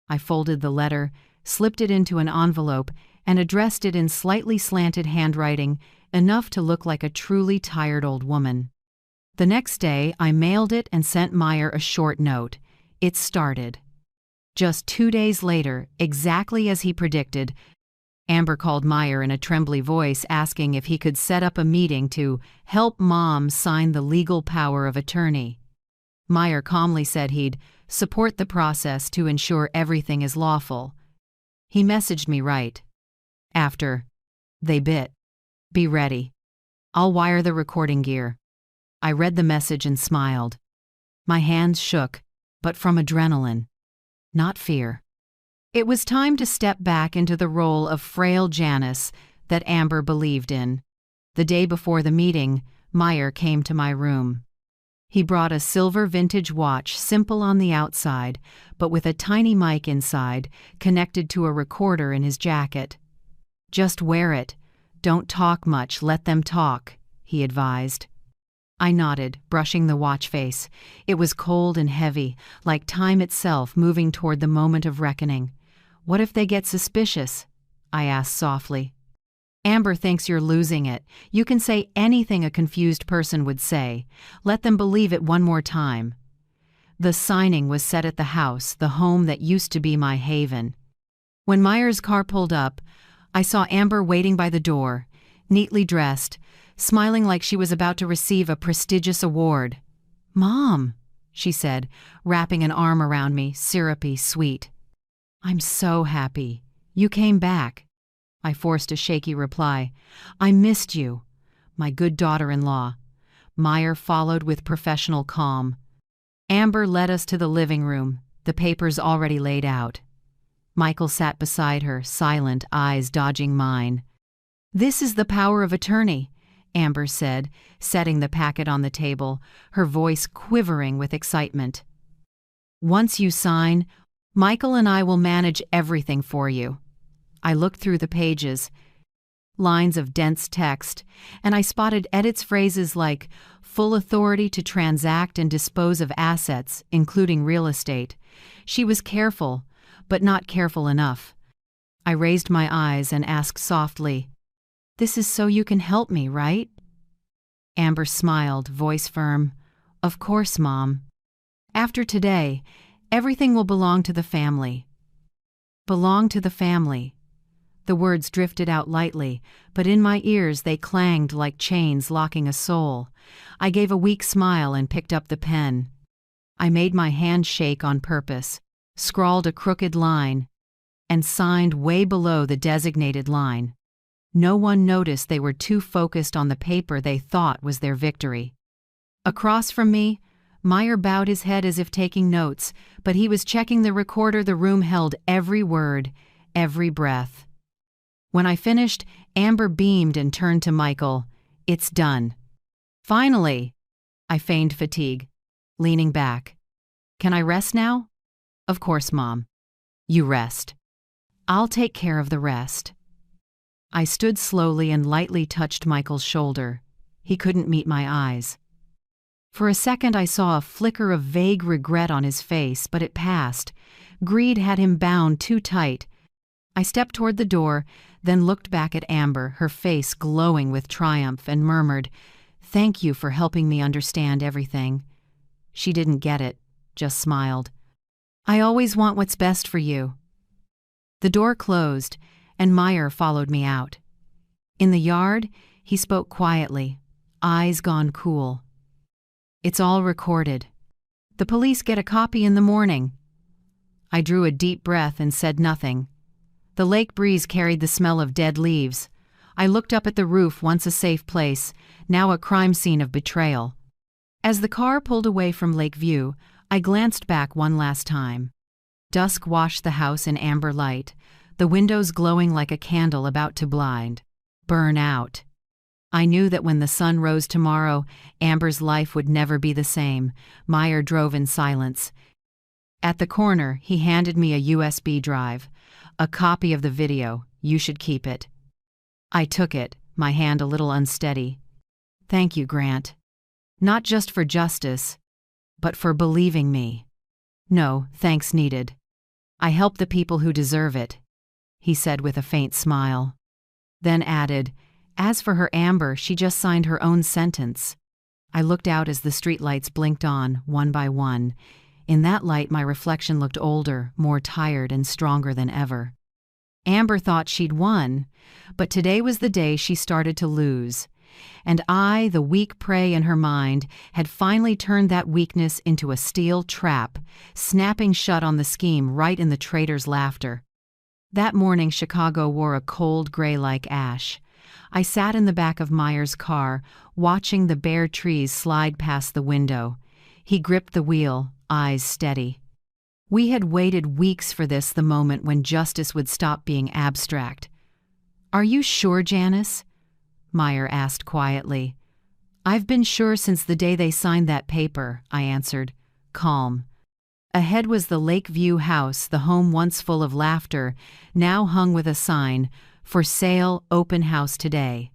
I folded the letter, slipped it into an envelope, and addressed it in slightly slanted handwriting, enough to look like a truly tired old woman. The next day, I mailed it and sent Meyer a short note. It started. Just 2 days later, exactly as he predicted, Amber called Meyer in a trembly voice asking if he could set up a meeting to help Mom sign the legal power of attorney. Meyer calmly said he'd support the process to ensure everything is lawful. He messaged me right after, "They bit. Be ready. I'll wire the recording gear." I read the message and smiled. My hands shook, but from adrenaline, not fear. It was time to step back into the role of frail Janice that Amber believed in. The day before the meeting, Meyer came to my room. He brought a silver vintage watch, simple on the outside, but with a tiny mic inside, connected to a recorder in his jacket. "Just wear it. Don't talk much, let them talk," he advised. I nodded, brushing the watch face. It was cold and heavy, like time itself moving toward the moment of reckoning. "What if they get suspicious?" I asked softly. "Amber thinks you're losing it. You can say anything a confused person would say. Let them believe it one more time." The signing was set at the house, the home that used to be my haven. When Meyer's car pulled up, I saw Amber waiting by the door, neatly dressed, smiling like she was about to receive a prestigious award. "Mom," she said, wrapping an arm around me, syrupy, sweet. "I'm so happy. You came back." I forced a shaky reply. I missed you, my good daughter-in-law. Meyer followed with professional calm. Amber led us to the living room, the papers already laid out. Michael sat beside her, silent, eyes dodging mine. This is the power of attorney, Amber said, setting the packet on the table, her voice quivering with excitement. Once you sign, Michael and I will manage everything for you. I looked through the pages, lines of dense text, and I spotted Edith's phrases like full authority to transact and dispose of assets, including real estate. She was careful, but not careful enough. I raised my eyes and asked softly, "This is so you can help me, right?" Amber smiled, voice firm. "Of course, Mom. After today, everything will belong to the family." Belong to the family. The words drifted out lightly, but in my ears they clanged like chains locking a soul. I gave a weak smile and picked up the pen. I made my hand shake on purpose, scrawled a crooked line, and signed way below the designated line. No one noticed they were too focused on the paper they thought was their victory. Across from me, Meyer bowed his head as if taking notes, but he was checking the recorder. The room held every word, every breath. When I finished, Amber beamed and turned to Michael. "It's done." "Finally!" I feigned fatigue, leaning back. "Can I rest now?" "Of course, Mom. You rest. I'll take care of the rest." I stood slowly and lightly touched Michael's shoulder. He couldn't meet my eyes. For a second I saw a flicker of vague regret on his face, but it passed. Greed had him bound too tight. I stepped toward the door, then looked back at Amber, her face glowing with triumph, and murmured, "Thank you for helping me understand everything." She didn't get it, just smiled. "I always want what's best for you." The door closed, and Meyer followed me out. In the yard, he spoke quietly, eyes gone cool. "It's all recorded. The police get a copy in the morning." I drew a deep breath and said nothing. The lake breeze carried the smell of dead leaves. I looked up at the roof, once a safe place, now a crime scene of betrayal. As the car pulled away from Lakeview, I glanced back one last time. Dusk washed the house in amber light, the windows glowing like a candle about to burn out. I knew that when the sun rose tomorrow, Amber's life would never be the same. Meyer drove in silence. At the corner, he handed me a USB drive. "A copy of the video. You should keep it." I took it, my hand a little unsteady. "Thank you, Grant. Not just for justice, but for believing me." "No, thanks needed. I help the people who deserve it," he said with a faint smile. Then added, "As for her Amber, she just signed her own sentence." I looked out as the streetlights blinked on, one by one. In that light, my reflection looked older, more tired, and stronger than ever. Amber thought she'd won, but today was the day she started to lose. And I, the weak prey in her mind, had finally turned that weakness into a steel trap, snapping shut on the scheme right in the traitor's laughter. That morning, Chicago wore a cold gray like ash. I sat in the back of Meyer's car, watching the bare trees slide past the window. He gripped the wheel, eyes steady. We had waited weeks for this, the moment when justice would stop being abstract. "Are you sure, Janice?" Meyer asked quietly. "I've been sure since the day they signed that paper," I answered, calm. Ahead was the Lakeview house, the home once full of laughter, now hung with a sign, "For sale, open house today."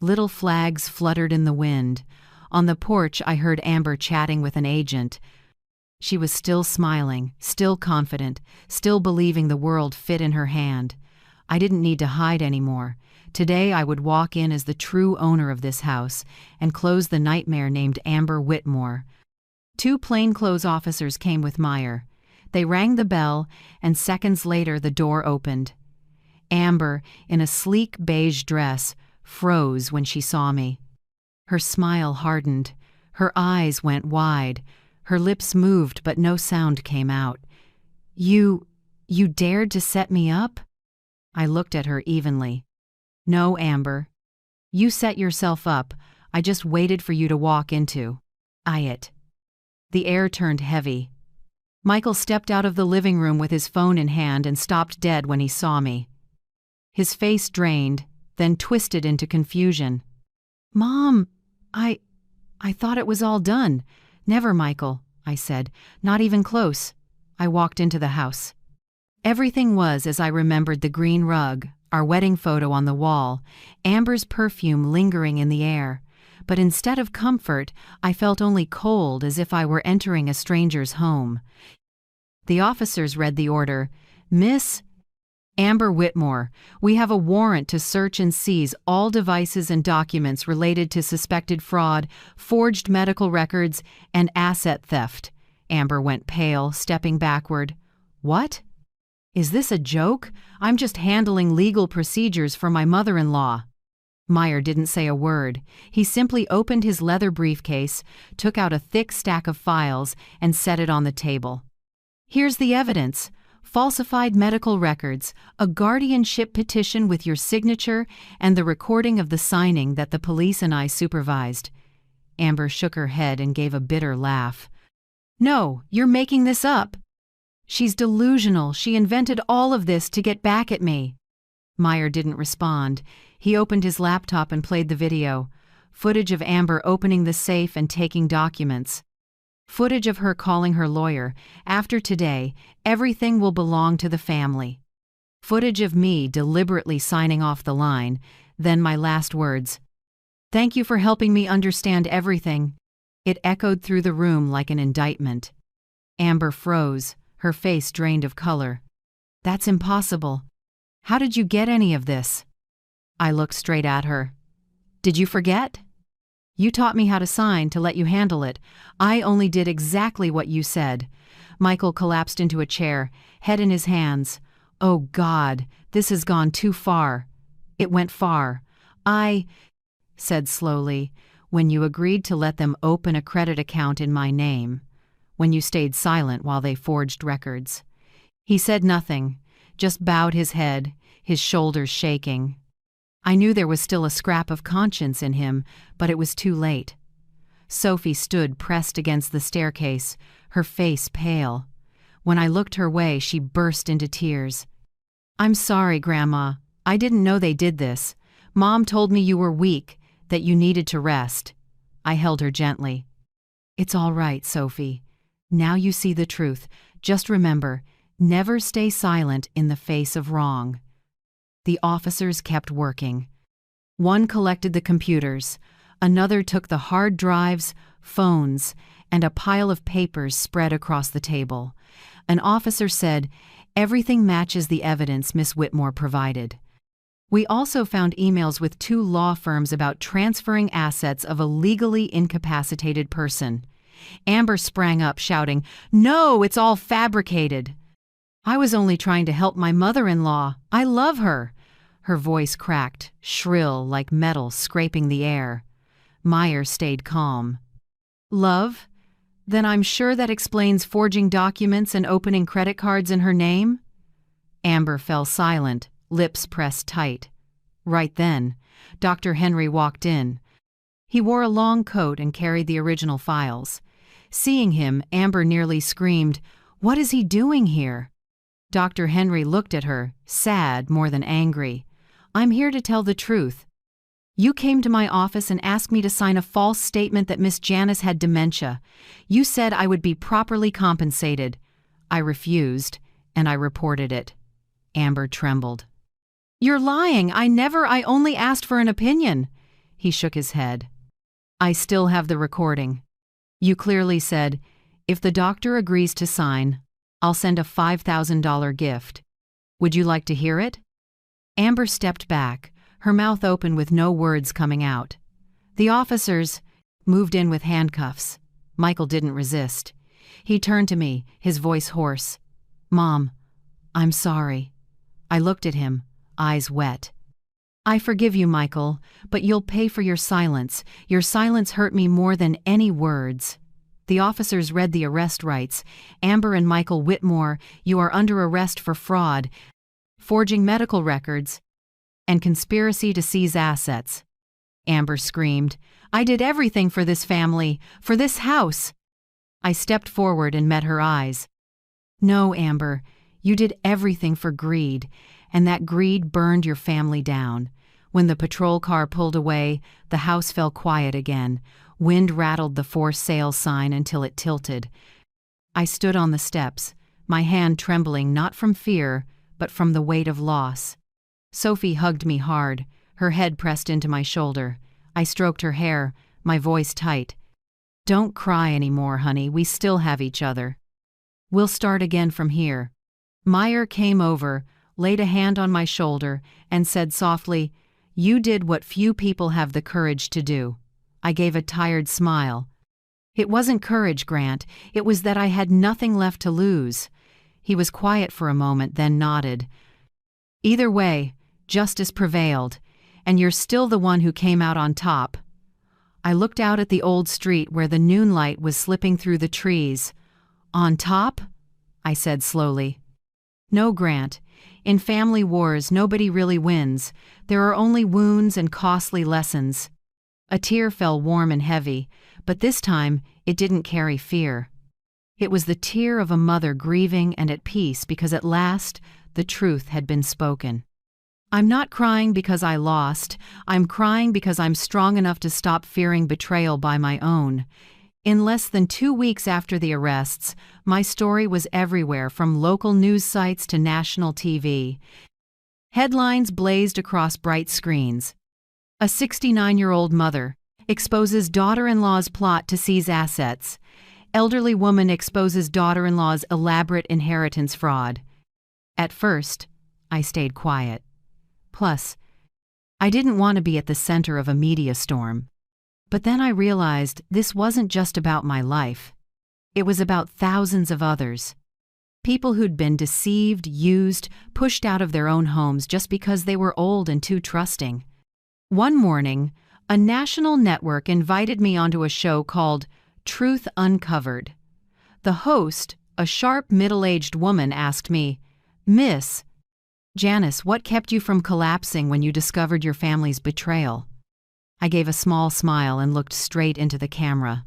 Little flags fluttered in the wind. On the porch, I heard Amber chatting with an agent. She was still smiling, still confident, still believing the world fit in her hand. I didn't need to hide anymore. Today I would walk in as the true owner of this house and close the nightmare named Amber Whitmore. 2 plainclothes officers came with Meyer. They rang the bell, and seconds later the door opened. Amber, in a sleek beige dress, froze when she saw me. Her smile hardened. Her eyes went wide. Her lips moved, but no sound came out. You dared to set me up?" I looked at her evenly. No, Amber. You set yourself up. I just waited for you to walk into it. The air turned heavy. Michael stepped out of the living room with his phone in hand and stopped dead when he saw me. His face drained, then twisted into confusion. Mom, I thought it was all done. Never, Michael, I said. Not even close. I walked into the house. Everything was as I remembered: the green rug, our wedding photo on the wall, Amber's perfume lingering in the air. But instead of comfort, I felt only cold, as if I were entering a stranger's home. The officers read the order. Miss Amber Whitmore, we have a warrant to search and seize all devices and documents related to suspected fraud, forged medical records, and asset theft. Amber went pale, stepping backward. What? Is this a joke? I'm just handling legal procedures for my mother-in-law. Meyer didn't say a word. He simply opened his leather briefcase, took out a thick stack of files, and set it on the table. Here's the evidence. Falsified medical records, a guardianship petition with your signature, and the recording of the signing that the police and I supervised. Amber shook her head and gave a bitter laugh. No, you're making this up. She's delusional. She invented all of this to get back at me. Meyer didn't respond. He opened his laptop and played the video. Footage of Amber opening the safe and taking documents. Footage of her calling her lawyer. After today, everything will belong to the family. Footage of me deliberately signing off the line. Then my last words. Thank you for helping me understand everything. It echoed through the room like an indictment. Amber froze, her face drained of color. That's impossible. How did you get any of this? I looked straight at her. Did you forget? You taught me how to sign to let you handle it. I only did exactly what you said. Michael collapsed into a chair, head in his hands. Oh God, this has gone too far. It went far. I said slowly, when you agreed to let them open a credit account in my name, when you stayed silent while they forged records. He said nothing, just bowed his head, his shoulders shaking. I knew there was still a scrap of conscience in him, but it was too late. Sophie stood pressed against the staircase, her face pale. When I looked her way, she burst into tears. I'm sorry, Grandma. I didn't know they did this. Mom told me you were weak, that you needed to rest. I held her gently. It's all right, Sophie. Now you see the truth. Just remember, never stay silent in the face of wrong. The officers kept working. One collected the computers, another took the hard drives, phones, and a pile of papers spread across the table. An officer said, "Everything matches the evidence Miss Whitmore provided." We also found emails with 2 law firms about transferring assets of a legally incapacitated person. Amber sprang up, shouting, "No, it's all fabricated." I was only trying to help my mother-in-law. I love her. Her voice cracked, shrill like metal scraping the air. Meyer stayed calm. Love? Then I'm sure that explains forging documents and opening credit cards in her name? Amber fell silent, lips pressed tight. Right then, Dr. Henry walked in. He wore a long coat and carried the original files. Seeing him, Amber nearly screamed, "What is he doing here?" Dr. Henry looked at her, sad more than angry. "I'm here to tell the truth. You came to my office and asked me to sign a false statement that Miss Janice had dementia. You said I would be properly compensated. I refused, and I reported it." Amber trembled. "You're lying. I only asked for an opinion." He shook his head. "I still have the recording. You clearly said, if the doctor agrees to sign, I'll send a $5,000 gift. Would you like to hear it?" Amber stepped back, her mouth open with no words coming out. The officers moved in with handcuffs. Michael didn't resist. He turned to me, his voice hoarse. "Mom, I'm sorry." I looked at him, eyes wet. "I forgive you, Michael, but you'll pay for your silence. Your silence hurt me more than any words." The officers read the arrest rights. "Amber and Michael Whitmore, you are under arrest for fraud. forging medical records, and conspiracy to seize assets. Amber screamed, "I did everything for this family, for this house." I stepped forward and met her eyes. "No, Amber, you did everything for greed, and that greed burned your family down. When the patrol car pulled away, the house fell quiet again. Wind rattled the for sale sign until it tilted." I stood on the steps, my hand trembling not from fear, but from the weight of loss. Sophie hugged me hard, her head pressed into my shoulder. I stroked her hair, my voice tight. "Don't cry anymore, honey, we still have each other. We'll start again from here." Meyer came over, laid a hand on my shoulder, and said softly, "You did what few people have the courage to do." I gave a tired smile. "It wasn't courage, Grant. It was that I had nothing left to lose." He was quiet for a moment, then nodded. "Either way, justice prevailed, and you're still the one who came out on top." I looked out at the old street where the noon light was slipping through the trees. "On top?" I said slowly. "No, Grant. In family wars, nobody really wins. There are only wounds and costly lessons." A tear fell warm and heavy, but this time it didn't carry fear. It was the tear of a mother grieving and at peace because at last the truth had been spoken. "I'm not crying because I lost. I'm crying because I'm strong enough to stop fearing betrayal by my own." In less than 2 weeks after the arrests, my story was everywhere from local news sites to national TV. Headlines blazed across bright screens. A 69-year-old mother exposes daughter-in-law's plot to seize assets. Elderly woman exposes daughter-in-law's elaborate inheritance fraud. At first, I stayed quiet. Plus, I didn't want to be at the center of a media storm. But then I realized this wasn't just about my life. It was about thousands of others. People who'd been deceived, used, pushed out of their own homes just because they were old and too trusting. One morning, a national network invited me onto a show called Truth Uncovered. The host, a sharp middle-aged woman, asked me, "Miss Janice, what kept you from collapsing when you discovered your family's betrayal?" I gave a small smile and looked straight into the camera.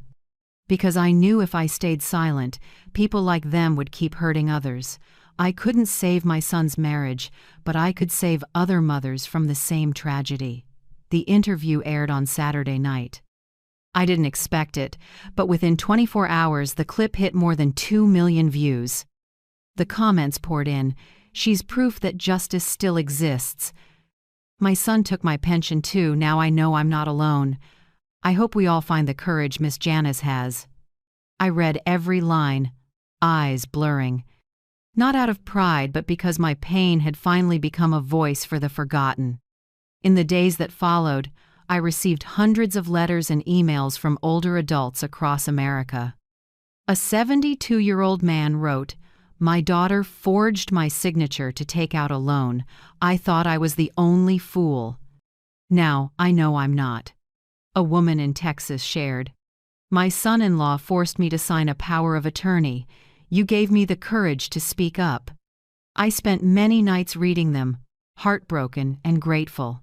Because I knew if I stayed silent, people like them would keep hurting others. I couldn't save my son's marriage, but I could save other mothers from the same tragedy. The interview aired on Saturday night. I didn't expect it, but within 24 hours the clip hit more than 2 million views. The comments poured in, "She's proof that justice still exists." "My son took my pension too, now I know I'm not alone. I hope we all find the courage Miss Janice has." I read every line, eyes blurring. Not out of pride, but because my pain had finally become a voice for the forgotten. In the days that followed, I received hundreds of letters and emails from older adults across America. A 72-year-old man wrote, "My daughter forged my signature to take out a loan. I thought I was the only fool. Now I know I'm not." A woman in Texas shared, "My son-in-law forced me to sign a power of attorney. You gave me the courage to speak up." I spent many nights reading them, heartbroken and grateful.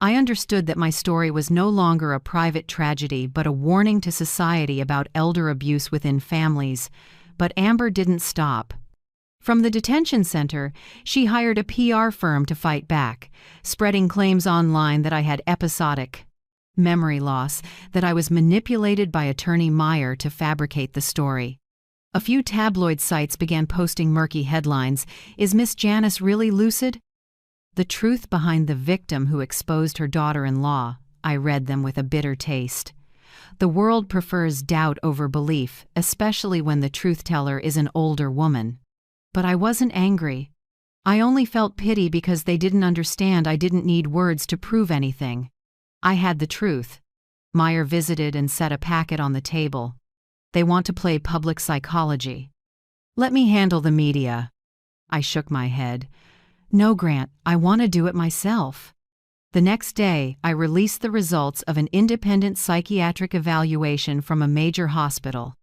I understood that my story was no longer a private tragedy but a warning to society about elder abuse within families. But Amber didn't stop. From the detention center, she hired a PR firm to fight back, spreading claims online that I had episodic memory loss, that I was manipulated by attorney Meyer to fabricate the story. A few tabloid sites began posting murky headlines. "Is Miss Janice really lucid?" The truth behind the victim who exposed her daughter-in-law. I read them with a bitter taste. The world prefers doubt over belief, especially when the truth-teller is an older woman. But I wasn't angry. I only felt pity because they didn't understand I didn't need words to prove anything. I had the truth. Meyer visited and set a packet on the table. "They want to play public psychology. Let me handle the media." I shook my head. "No, Grant, I want to do it myself." The next day, I released the results of an independent psychiatric evaluation from a major hospital.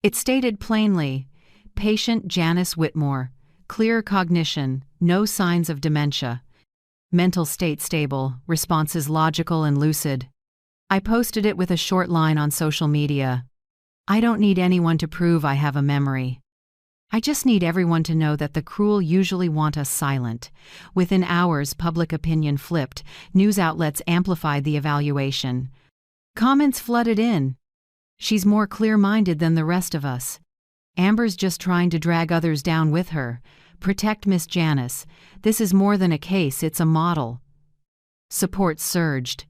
It stated plainly, "Patient Janice Whitmore, Clear cognition, no signs of dementia. Mental state stable, responses logical and lucid. I posted it with a short line on social media. I don't need anyone to prove I have a memory. I just need everyone to know that the cruel usually want us silent. Within hours, public opinion flipped. News outlets amplified the evaluation. Comments flooded in. She's more clear-minded than the rest of us. Amber's just trying to drag others down with her. Protect Miss Janice. This is more than a case, it's a model. Support surged.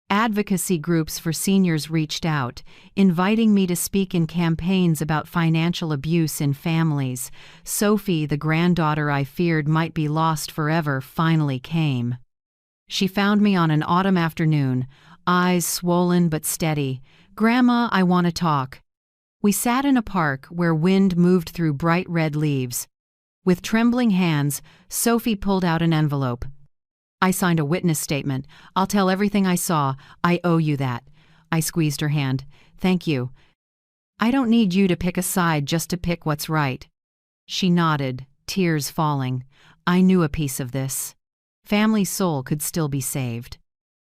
Advocacy groups for seniors reached out, inviting me to speak in campaigns about financial abuse in families. Sophie, the granddaughter I feared might be lost forever, finally came. She found me on an autumn afternoon, eyes swollen but steady. "Grandma, I want to talk." We sat in a park where wind moved through bright red leaves. With trembling hands, Sophie pulled out an envelope. I signed a witness statement. "I'll tell everything I saw. I owe you that." I squeezed her hand. "Thank you. I don't need you to pick a side just to pick what's right." She nodded, tears falling. I knew a piece of this. Family's soul could still be saved.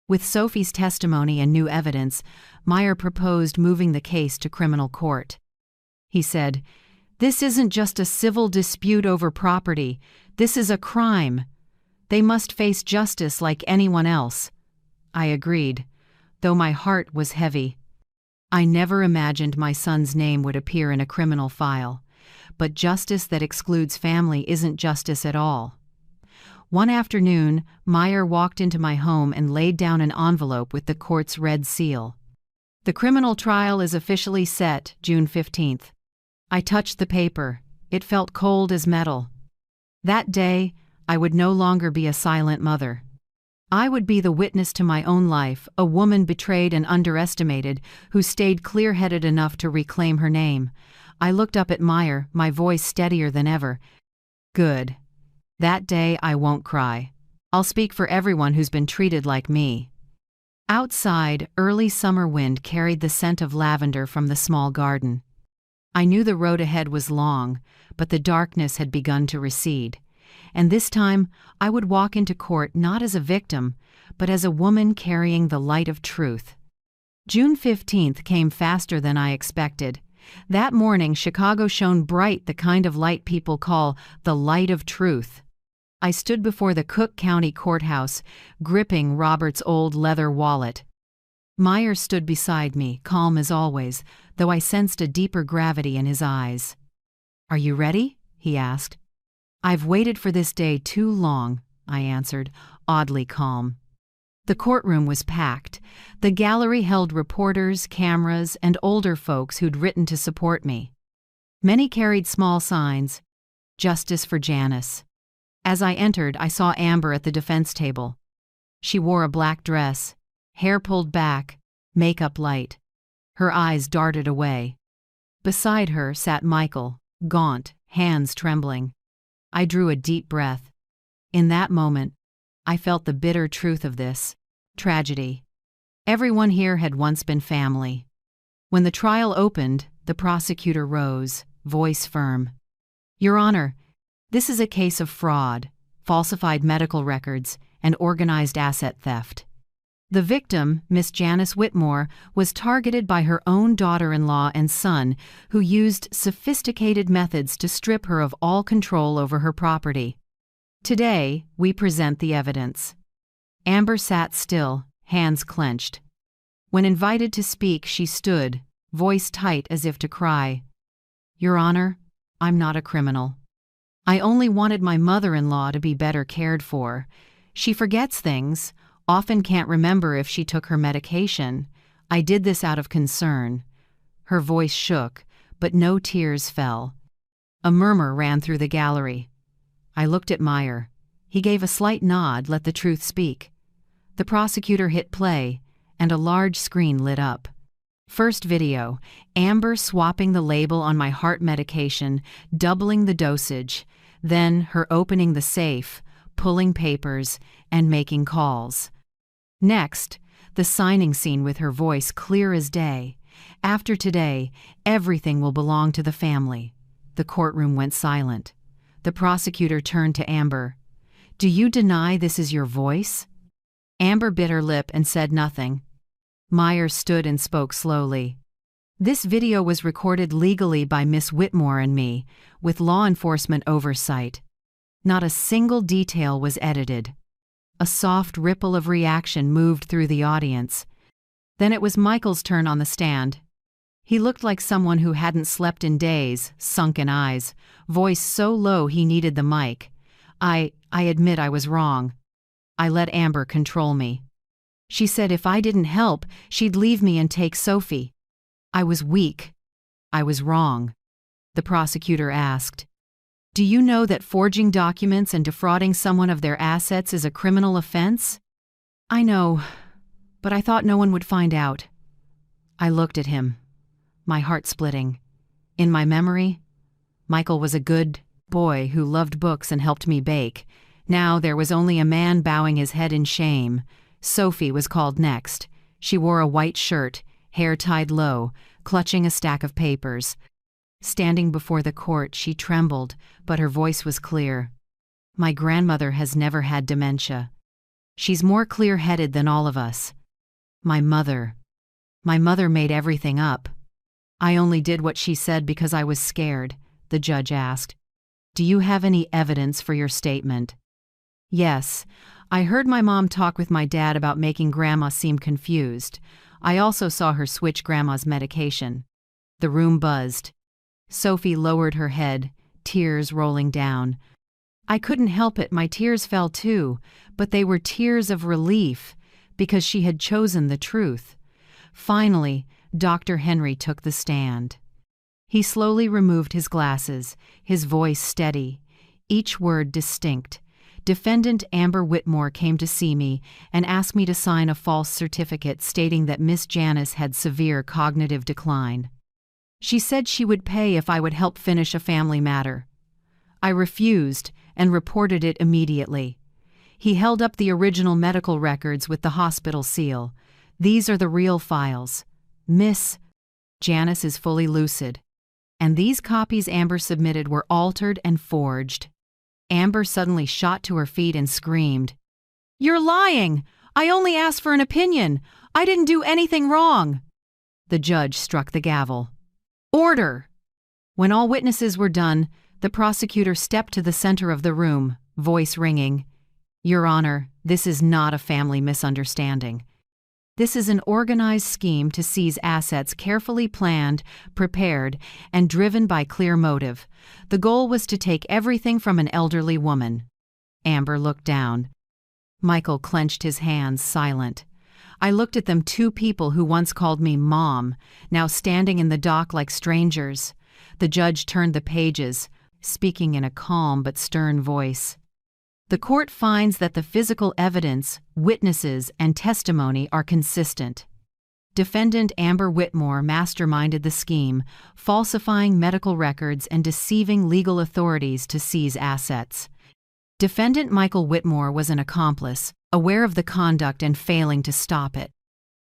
With Sophie's testimony and new evidence, Meyer proposed moving the case to criminal court. He said, "This isn't just a civil dispute over property. This is a crime. They must face justice like anyone else." I agreed, though my heart was heavy. I never imagined my son's name would appear in a criminal file. But justice that excludes family isn't justice at all. One afternoon, Meyer walked into my home and laid down an envelope with the court's red seal. "The criminal trial is officially set, June 15th. I touched the paper. It felt cold as metal. That day, I would no longer be a silent mother. I would be the witness to my own life, a woman betrayed and underestimated, who stayed clear-headed enough to reclaim her name. I looked up at Meyer, my voice steadier than ever. "Good. That day I won't cry. I'll speak for everyone who's been treated like me." Outside, early summer wind carried the scent of lavender from the small garden. I knew the road ahead was long, but the darkness had begun to recede. And this time, I would walk into court not as a victim, but as a woman carrying the light of truth. June 15th came faster than I expected. That morning, Chicago shone bright, the kind of light people call the light of truth. I stood before the Cook County Courthouse, gripping Robert's old leather wallet. Meyer stood beside me, calm as always, though I sensed a deeper gravity in his eyes. "Are you ready?" he asked. "I've waited for this day too long," I answered, oddly calm. The courtroom was packed. The gallery held reporters, cameras, and older folks who'd written to support me. Many carried small signs, "Justice for Janice." As I entered, I saw Amber at the defense table. She wore a black dress, hair pulled back, makeup light. Her eyes darted away. Beside her sat Michael, gaunt, hands trembling. I drew a deep breath. In that moment, I felt the bitter truth of this tragedy. Everyone here had once been family. When the trial opened, the prosecutor rose, voice firm. "Your Honor, this is a case of fraud, falsified medical records, and organized asset theft. The victim, Miss Janice Whitmore, was targeted by her own daughter-in-law and son, who used sophisticated methods to strip her of all control over her property. Today, we present the evidence." Amber sat still, hands clenched. When invited to speak, she stood, voice tight as if to cry. "Your Honor, I'm not a criminal. I only wanted my mother-in-law to be better cared for. She forgets things, often can't remember if she took her medication. I did this out of concern." Her voice shook, but no tears fell. A murmur ran through the gallery. I looked at Meyer. He gave a slight nod, let the truth speak. The prosecutor hit play, and a large screen lit up. First video, Amber swapping the label on my heart medication, doubling the dosage. Then her opening the safe, pulling papers, and making calls. Next, the signing scene with her voice clear as day. "After today, everything will belong to the family." The courtroom went silent. The prosecutor turned to Amber. "Do you deny this is your voice?" Amber bit her lip and said nothing. Myers stood and spoke slowly. "This video was recorded legally by Miss Whitmore and me, with law enforcement oversight. Not a single detail was edited." A soft ripple of reaction moved through the audience. Then it was Michael's turn on the stand. He looked like someone who hadn't slept in days, sunken eyes, voice so low he needed the mic. I admit I was wrong. I let Amber control me. She said if I didn't help, she'd leave me and take Sophie. I was weak. I was wrong." The prosecutor asked, "Do you know that forging documents and defrauding someone of their assets is a criminal offense?" "I know, but I thought no one would find out." I looked at him, my heart splitting. In my memory, Michael was a good boy who loved books and helped me bake. Now there was only a man bowing his head in shame. Sophie was called next. She wore a white shirt, hair tied low, clutching a stack of papers. Standing before the court, she trembled, but her voice was clear. "My grandmother has never had dementia. She's more clear-headed than all of us. My mother made everything up. I only did what she said because I was scared," the judge asked. "Do you have any evidence for your statement?" "Yes. I heard my mom talk with my dad about making Grandma seem confused. I also saw her switch Grandma's medication." The room buzzed. Sophie lowered her head, tears rolling down. I couldn't help it, my tears fell too, but they were tears of relief, because she had chosen the truth. Finally, Dr. Henry took the stand. He slowly removed his glasses, his voice steady, each word distinct. "Defendant Amber Whitmore came to see me and asked me to sign a false certificate stating that Miss Janice had severe cognitive decline. She said she would pay if I would help finish a family matter. I refused and reported it immediately." He held up the original medical records with the hospital seal. "These are the real files. Miss Janice is fully lucid. And these copies Amber submitted were altered and forged." Amber suddenly shot to her feet and screamed, "You're lying! I only asked for an opinion. I didn't do anything wrong." The judge struck the gavel. "Order!" When all witnesses were done, the prosecutor stepped to the center of the room, voice ringing. "Your Honor, this is not a family misunderstanding. This is an organized scheme to seize assets carefully planned, prepared, and driven by clear motive. The goal was to take everything from an elderly woman." Amber looked down. Michael clenched his hands, silent. I looked at them, two people who once called me Mom, now standing in the dock like strangers. The judge turned the pages, speaking in a calm but stern voice. "The court finds that the physical evidence, witnesses, and testimony are consistent. Defendant Amber Whitmore masterminded the scheme, falsifying medical records and deceiving legal authorities to seize assets. Defendant Michael Whitmore was an accomplice, aware of the conduct and failing to stop it."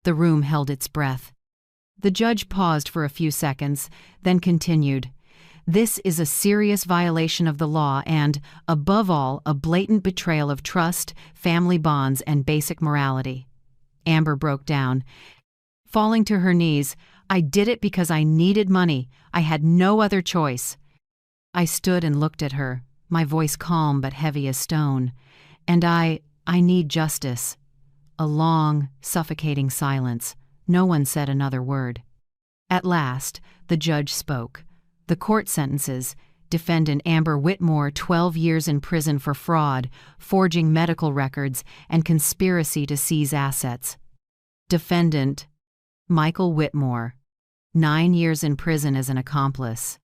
The room held its breath. The judge paused for a few seconds, then continued. "This is a serious violation of the law and, above all, a blatant betrayal of trust, family bonds, and basic morality." Amber broke down. Falling to her knees, "I did it because I needed money. I had no other choice." I stood and looked at her, my voice calm but heavy as stone. "And I need justice." A long, suffocating silence. No one said another word. At last, the judge spoke. The court sentences Defendant Amber Whitmore 12 years in prison for fraud, forging medical records, and conspiracy to seize assets. Defendant Michael Whitmore 9 years in prison as an accomplice.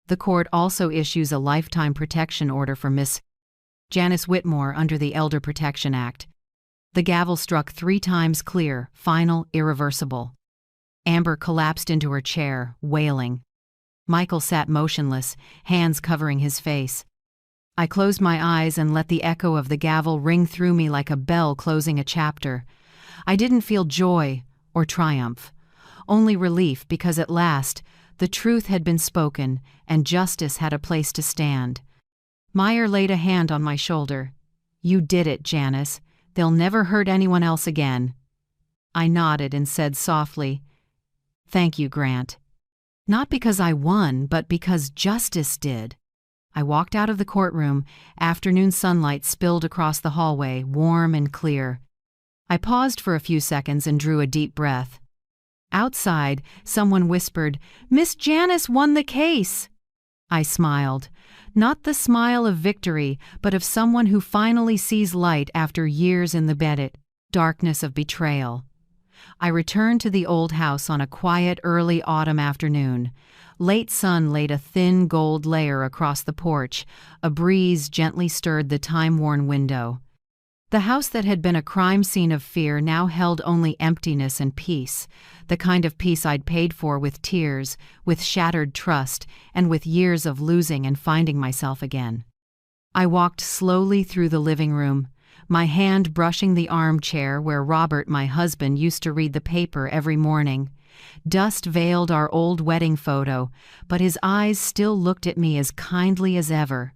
The court also issues a lifetime protection order for Miss Janice Whitmore under the Elder Protection Act. The gavel struck 3 times clear, final, irreversible. Amber collapsed into her chair, wailing. Michael sat motionless, hands covering his face. I closed my eyes and let the echo of the gavel ring through me like a bell closing a chapter. I didn't feel joy or triumph, only relief because at last the truth had been spoken and justice had a place to stand. Meyer laid a hand on my shoulder. "You did it, Janice. They'll never hurt anyone else again." I nodded and said softly, "Thank you, Grant." Not because I won, but because justice did. I walked out of the courtroom. Afternoon sunlight spilled across the hallway, warm and clear. I paused for a few seconds and drew a deep breath. Outside, someone whispered, "Miss Janice won the case." I smiled. Not the smile of victory, but of someone who finally sees light after years in the darkness of betrayal. I returned to the old house on a quiet early autumn afternoon. Late sun laid a thin gold layer across the porch. A breeze gently stirred the time-worn window. The house that had been a crime scene of fear now held only emptiness and peace, the kind of peace I'd paid for with tears, with shattered trust, and with years of losing and finding myself again. I walked slowly through the living room, my hand brushing the armchair where Robert, my husband, used to read the paper every morning. Dust veiled our old wedding photo, but his eyes still looked at me as kindly as ever.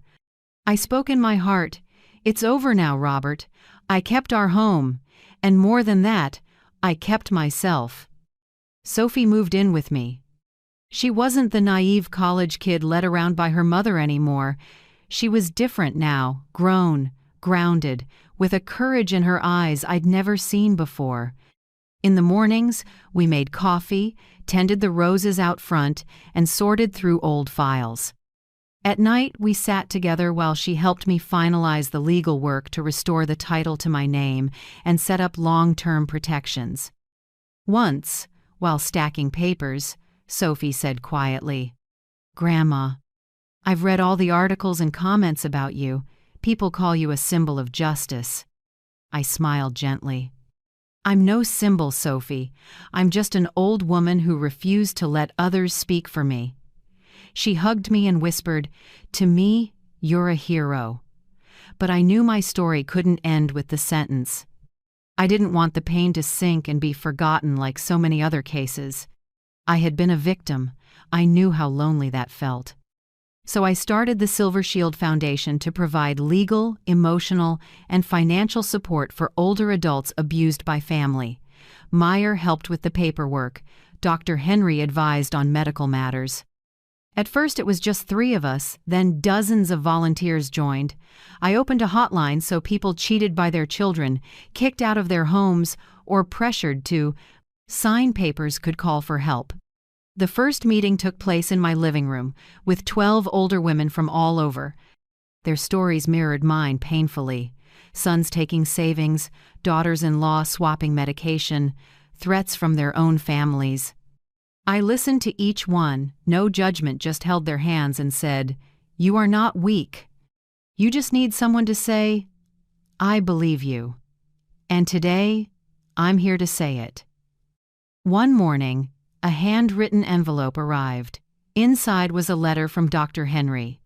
I spoke in my heart, "It's over now, Robert. I kept our home, and more than that, I kept myself." Sophie moved in with me. She wasn't the naive college kid led around by her mother anymore. She was different now, grown, grounded, with a courage in her eyes I'd never seen before. In the mornings, we made coffee, tended the roses out front, and sorted through old files. At night, we sat together while she helped me finalize the legal work to restore the title to my name and set up long-term protections. Once, while stacking papers, Sophie said quietly, "Grandma, I've read all the articles and comments about you. People call you a symbol of justice." I smiled gently. "I'm no symbol, Sophie. I'm just an old woman who refused to let others speak for me." She hugged me and whispered, "To me, you're a hero." But I knew my story couldn't end with the sentence. I didn't want the pain to sink and be forgotten like so many other cases. I had been a victim. I knew how lonely that felt. So I started the Silver Shield Foundation to provide legal, emotional, and financial support for older adults abused by family. Meyer helped with the paperwork. Dr. Henry advised on medical matters. At first it was just 3 of us, then dozens of volunteers joined. I opened a hotline so people cheated by their children, kicked out of their homes, or pressured to sign papers could call for help. The first meeting took place in my living room, with 12 older women from all over. Their stories mirrored mine painfully. Sons taking savings, daughters-in-law swapping medication, threats from their own families. I listened to each one, no judgment, just held their hands and said, "You are not weak. You just need someone to say, 'I believe you.' And today, I'm here to say it." One morning, a handwritten envelope arrived. Inside was a letter from Dr. Henry.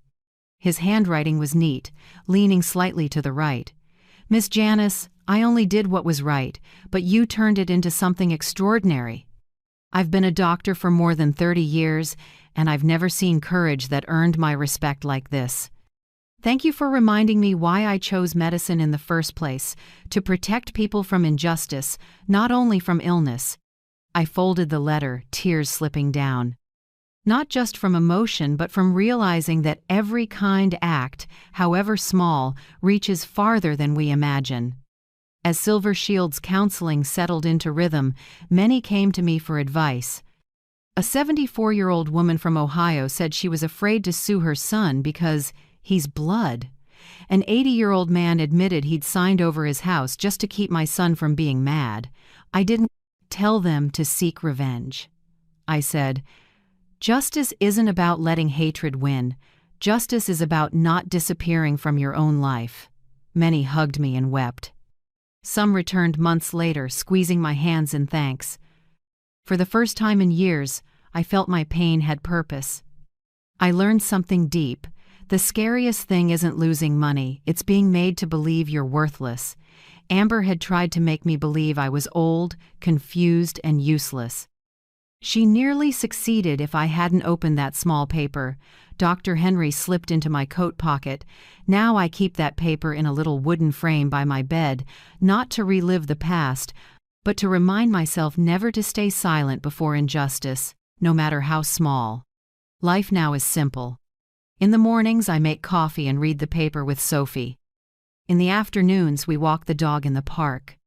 His handwriting was neat, leaning slightly to the right. "Miss Janice, I only did what was right, but you turned it into something extraordinary. I've been a doctor for more than 30 years, and I've never seen courage that earned my respect like this. Thank you for reminding me why I chose medicine in the first place, to protect people from injustice, not only from illness." I folded the letter, tears slipping down. Not just from emotion, but from realizing that every kind act, however small, reaches farther than we imagine. As Silver Shield's counseling settled into rhythm, many came to me for advice. A 74-year-old woman from Ohio said she was afraid to sue her son because he's blood. An 80-year-old man admitted he'd signed over his house just to keep my son from being mad. I didn't tell them to seek revenge. I said, "Justice isn't about letting hatred win. Justice is about not disappearing from your own life." Many hugged me and wept. Some returned months later, squeezing my hands in thanks. For the first time in years, I felt my pain had purpose. I learned something deep. The scariest thing isn't losing money, it's being made to believe you're worthless. Amber had tried to make me believe I was old, confused, and useless. She nearly succeeded if I hadn't opened that small paper. Dr. Henry slipped into my coat pocket. Now I keep that paper in a little wooden frame by my bed, not to relive the past, but to remind myself never to stay silent before injustice, no matter how small. Life now is simple. In the mornings, I make coffee and read the paper with Sophie. In the afternoons, we walk the dog in the park.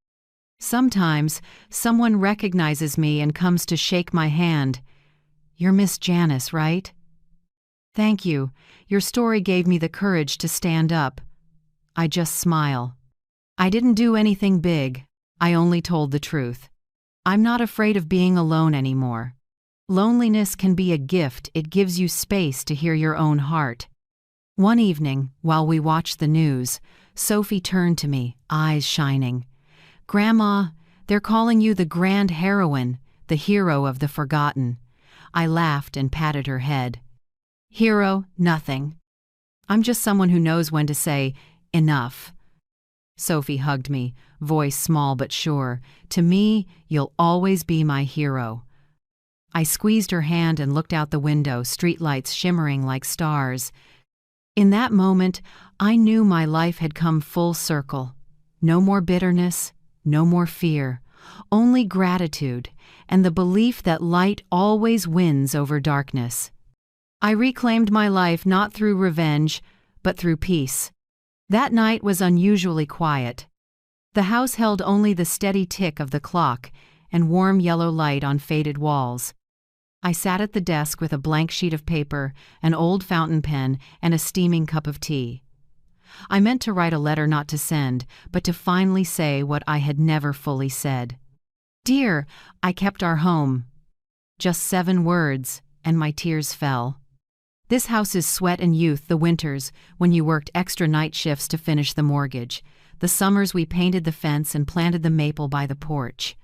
Sometimes, someone recognizes me and comes to shake my hand. "You're Miss Janice, right?" "Thank you. Your story gave me the courage to stand up." I just smile. I didn't do anything big. I only told the truth. I'm not afraid of being alone anymore. Loneliness can be a gift. It gives you space to hear your own heart. One evening, while we watched the news, Sophie turned to me, eyes shining. "Grandma, they're calling you the grand heroine, the hero of the forgotten." I laughed and patted her head. "Hero, nothing. I'm just someone who knows when to say, 'Enough.'" Sophie hugged me, voice small but sure. "To me, you'll always be my hero." I squeezed her hand and looked out the window, streetlights shimmering like stars. In that moment, I knew my life had come full circle. No more bitterness, no more fear, only gratitude and the belief that light always wins over darkness. I reclaimed my life not through revenge, but through peace. That night was unusually quiet. The house held only the steady tick of the clock and warm yellow light on faded walls. I sat at the desk with a blank sheet of paper, an old fountain pen, and a steaming cup of tea. I meant to write a letter not to send, but to finally say what I had never fully said. "Dear, I kept our home." Just 7 words, and my tears fell. This house is sweat and youth, the winters, when you worked extra night shifts to finish the mortgage. The summers we painted the fence and planted the maple by the porch.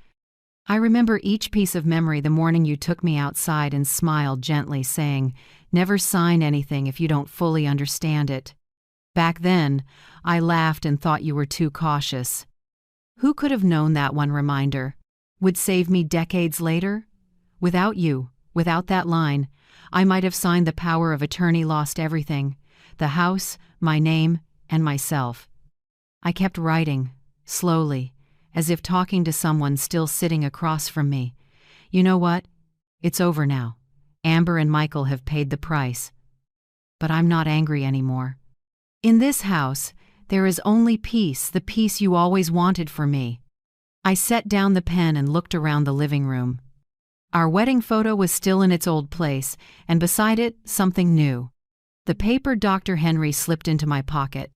I remember each piece of memory the morning you took me outside and smiled gently, saying, "Never sign anything if you don't fully understand it." Back then, I laughed and thought you were too cautious. Who could have known that one reminder would save me decades later? Without you, without that line, I might have signed the power of attorney, lost everything, the house, my name, and myself. I kept writing, slowly, as if talking to someone still sitting across from me. "You know what? It's over now. Amber and Michael have paid the price. But I'm not angry anymore. In this house, there is only peace, the peace you always wanted for me." I set down the pen and looked around the living room. Our wedding photo was still in its old place, and beside it, something new. The paper Dr. Henry slipped into my pocket.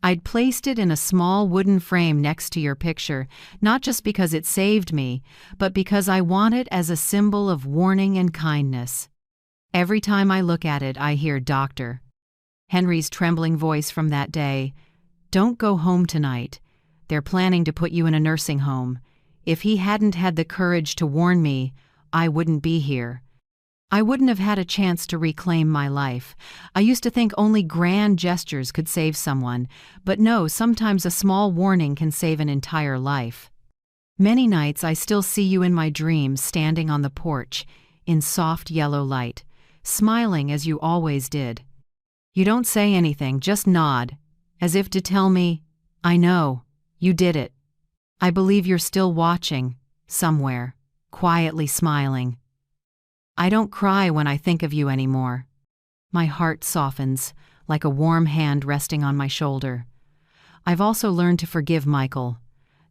I'd placed it in a small wooden frame next to your picture, not just because it saved me, but because I want it as a symbol of warning and kindness. Every time I look at it, I hear Dr. Henry's trembling voice from that day. "Don't go home tonight. They're planning to put you in a nursing home. If he hadn't had the courage to warn me, I wouldn't be here. I wouldn't have had a chance to reclaim my life. I used to think only grand gestures could save someone, but no, sometimes a small warning can save an entire life." Many nights I still see you in my dreams, standing on the porch, in soft yellow light, smiling as you always did. You don't say anything, just nod, as if to tell me, "I know, you did it. I believe you're still watching, somewhere, quietly smiling." I don't cry when I think of you anymore. My heart softens, like a warm hand resting on my shoulder. I've also learned to forgive Michael,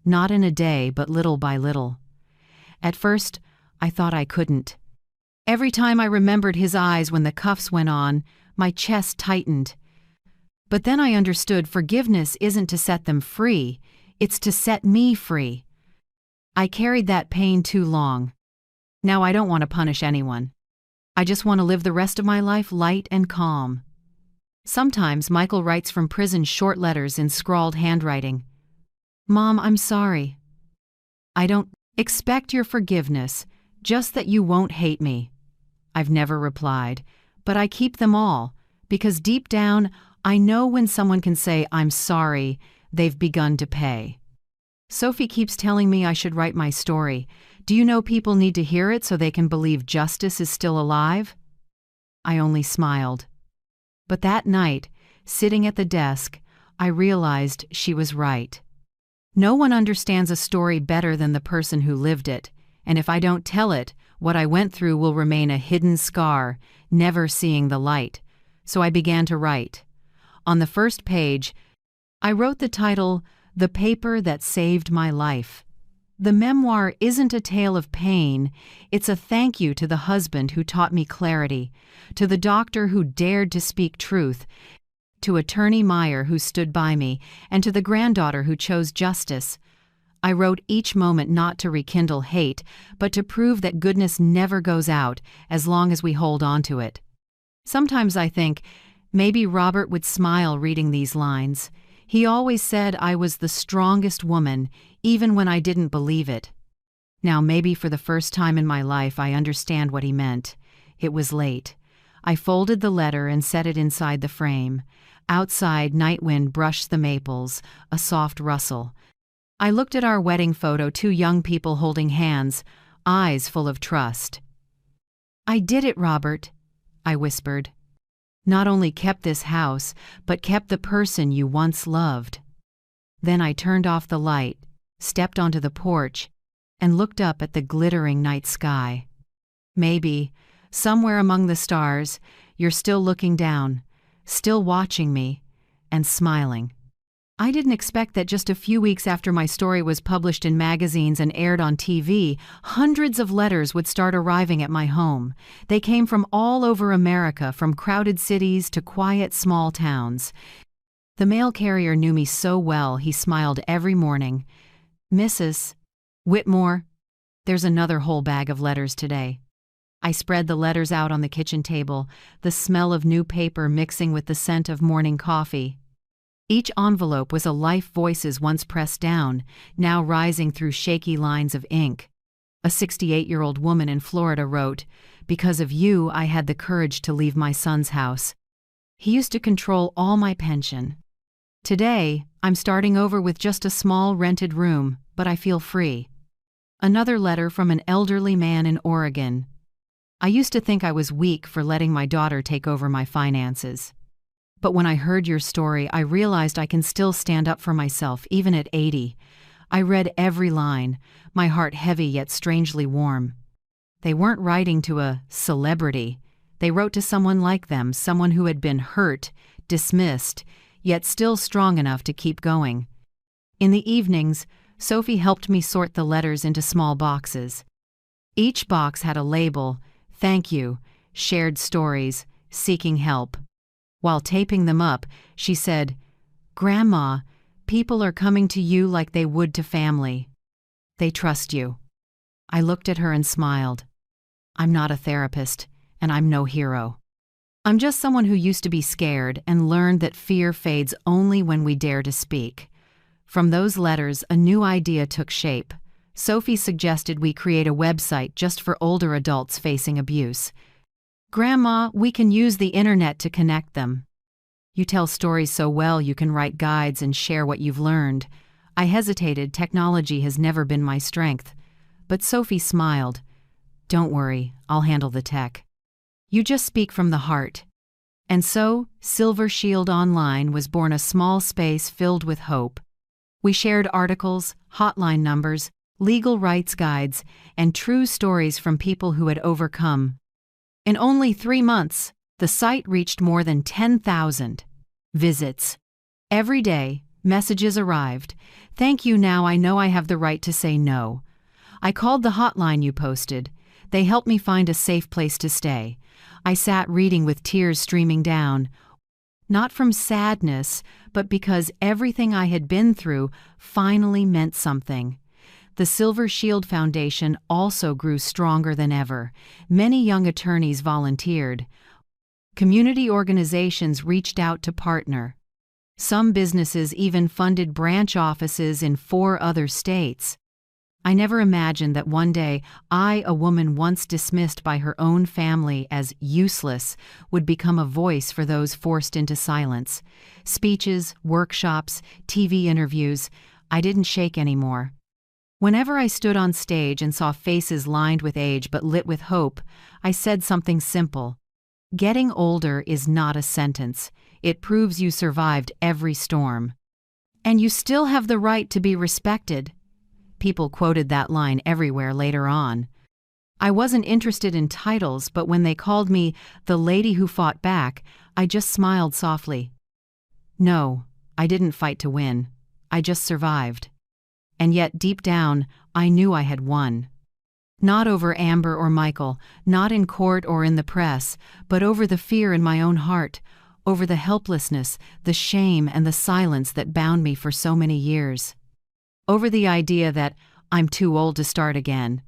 not in a day, but little by little. At first, I thought I couldn't. Every time I remembered his eyes when the cuffs went on, my chest tightened. But then I understood forgiveness isn't to set them free, it's to set me free. I carried that pain too long. Now I don't want to punish anyone. I just want to live the rest of my life light and calm. Sometimes Michael writes from prison short letters in scrawled handwriting. "Mom, I'm sorry. I don't expect your forgiveness, just that you won't hate me." I've never replied, but I keep them all, because deep down, I know when someone can say, "I'm sorry," they've begun to pay. Sophie keeps telling me I should write my story. Do you know people need to hear it so they can believe justice is still alive? I only smiled. But that night, sitting at the desk, I realized she was right. No one understands a story better than the person who lived it, and if I don't tell it, what I went through will remain a hidden scar, never seeing the light. So I began to write. On the first page, I wrote the title, "The Paper That Saved My Life." The memoir isn't a tale of pain, it's a thank you to the husband who taught me clarity, to the doctor who dared to speak truth, to Attorney Meyer who stood by me, and to the granddaughter who chose justice. I wrote each moment not to rekindle hate, but to prove that goodness never goes out as long as we hold on to it. Sometimes I think, maybe Robert would smile reading these lines. He always said I was the strongest woman, even when I didn't believe it. Now maybe for the first time in my life I understand what he meant. It was late. I folded the letter and set it inside the frame. Outside, night wind brushed the maples, a soft rustle. I looked at our wedding photo, two young people holding hands, eyes full of trust. "I did it, Robert," I whispered. "Not only kept this house, but kept the person you once loved." Then I turned off the light, stepped onto the porch, and looked up at the glittering night sky. Maybe, somewhere among the stars, you're still looking down, still watching me, and smiling. I didn't expect that just a few weeks after my story was published in magazines and aired on TV, hundreds of letters would start arriving at my home. They came from all over America, from crowded cities to quiet small towns. The mail carrier knew me so well, he smiled every morning. "Mrs. Whitmore, there's another whole bag of letters today." I spread the letters out on the kitchen table, the smell of new paper mixing with the scent of morning coffee. Each envelope was a life voices once pressed down, now rising through shaky lines of ink. A 68-year-old woman in Florida wrote, "Because of you, I had the courage to leave my son's house. He used to control all my pension. Today, I'm starting over with just a small rented room, but I feel free." Another letter from an elderly man in Oregon. "I used to think I was weak for letting my daughter take over my finances. But when I heard your story, I realized I can still stand up for myself, even at 80. I read every line, my heart heavy yet strangely warm." They weren't writing to a celebrity. They wrote to someone like them, someone who had been hurt, dismissed, yet still strong enough to keep going. In the evenings, Sophie helped me sort the letters into small boxes. Each box had a label, "Thank you," "Shared stories," "Seeking help." While taping them up, she said, "Grandma, people are coming to you like they would to family. They trust you." I looked at her and smiled. I'm not a therapist, and I'm no hero. I'm just someone who used to be scared and learned that fear fades only when we dare to speak. From those letters, a new idea took shape. Sophie suggested we create a website just for older adults facing abuse. "Grandma, we can use the internet to connect them. You tell stories so well you can write guides and share what you've learned." I hesitated. Technology has never been my strength. But Sophie smiled. "Don't worry, I'll handle the tech. You just speak from the heart." And so, Silver Shield Online was born, a small space filled with hope. We shared articles, hotline numbers, legal rights guides, and true stories from people who had overcome. In only 3 months, the site reached more than 10,000 visits. Every day, messages arrived. "Thank you, now I know I have the right to say no. I called the hotline you posted. They helped me find a safe place to stay." I sat reading with tears streaming down. Not from sadness, but because everything I had been through finally meant something. The Silver Shield Foundation also grew stronger than ever. Many young attorneys volunteered. Community organizations reached out to partner. Some businesses even funded branch offices in 4 other states. I never imagined that one day I, a woman once dismissed by her own family as useless, would become a voice for those forced into silence. Speeches, workshops, TV interviews, I didn't shake anymore. Whenever I stood on stage and saw faces lined with age but lit with hope, I said something simple. Getting older is not a sentence. It proves you survived every storm. And you still have the right to be respected. People quoted that line everywhere later on. I wasn't interested in titles, but when they called me the lady who fought back, I just smiled softly. No, I didn't fight to win. I just survived. And yet, deep down, I knew I had won. Not over Amber or Michael, not in court or in the press, but over the fear in my own heart, over the helplessness, the shame, and the silence that bound me for so many years. Over the idea that I'm too old to start again.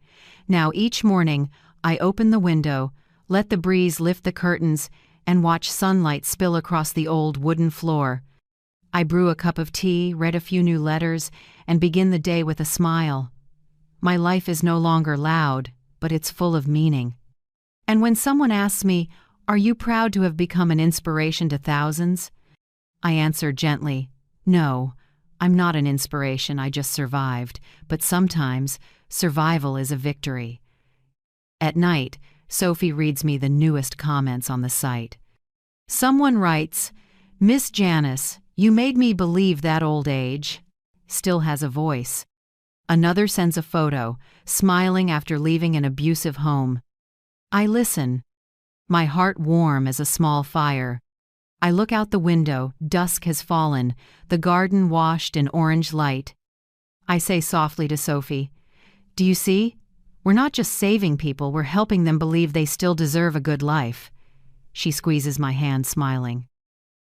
Now each morning, I open the window, let the breeze lift the curtains, and watch sunlight spill across the old wooden floor. I brew a cup of tea, read a few new letters, and begin the day with a smile. My life is no longer loud, but it's full of meaning. And when someone asks me, "Are you proud to have become an inspiration to thousands?" I answer gently, "No, I'm not an inspiration, I just survived, but sometimes survival is a victory." At night, Sophie reads me the newest comments on the site. Someone writes, "Miss Janice, you made me believe that old age still has a voice." Another sends a photo, smiling after leaving an abusive home. I listen, my heart warm as a small fire. I look out the window, dusk has fallen, the garden washed in orange light. I say softly to Sophie, "Do you see? We're not just saving people, we're helping them believe they still deserve a good life." She squeezes my hand, smiling.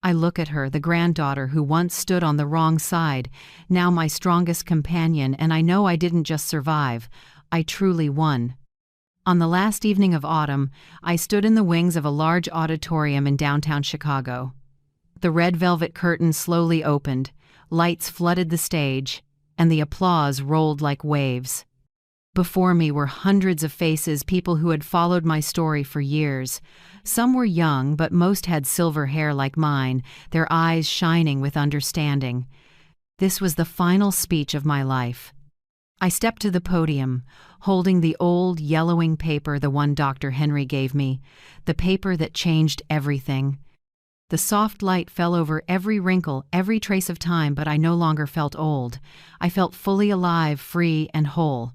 I look at her, the granddaughter who once stood on the wrong side, now my strongest companion, and I know I didn't just survive, I truly won. On the last evening of autumn, I stood in the wings of a large auditorium in downtown Chicago. The red velvet curtain slowly opened, lights flooded the stage, and the applause rolled like waves. Before me were hundreds of faces, people who had followed my story for years. Some were young, but most had silver hair like mine, their eyes shining with understanding. This was the final speech of my life. I stepped to the podium, holding the old, yellowing paper, the one Dr. Henry gave me, the paper that changed everything. The soft light fell over every wrinkle, every trace of time, but I no longer felt old. I felt fully alive, free, and whole.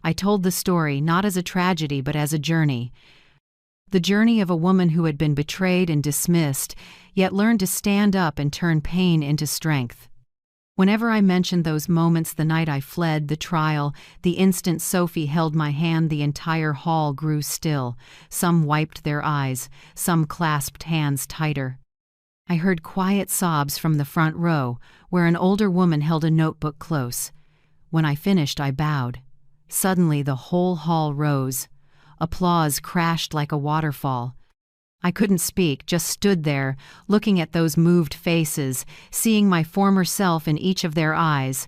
I told the story not as a tragedy but as a journey. The journey of a woman who had been betrayed and dismissed, yet learned to stand up and turn pain into strength. Whenever I mentioned those moments, the night I fled, the trial, the instant Sophie held my hand, the entire hall grew still. Some wiped their eyes, some clasped hands tighter. I heard quiet sobs from the front row, where an older woman held a notebook close. When I finished, I bowed. Suddenly, the whole hall rose. Applause crashed like a waterfall. I couldn't speak, just stood there, looking at those moved faces, seeing my former self in each of their eyes.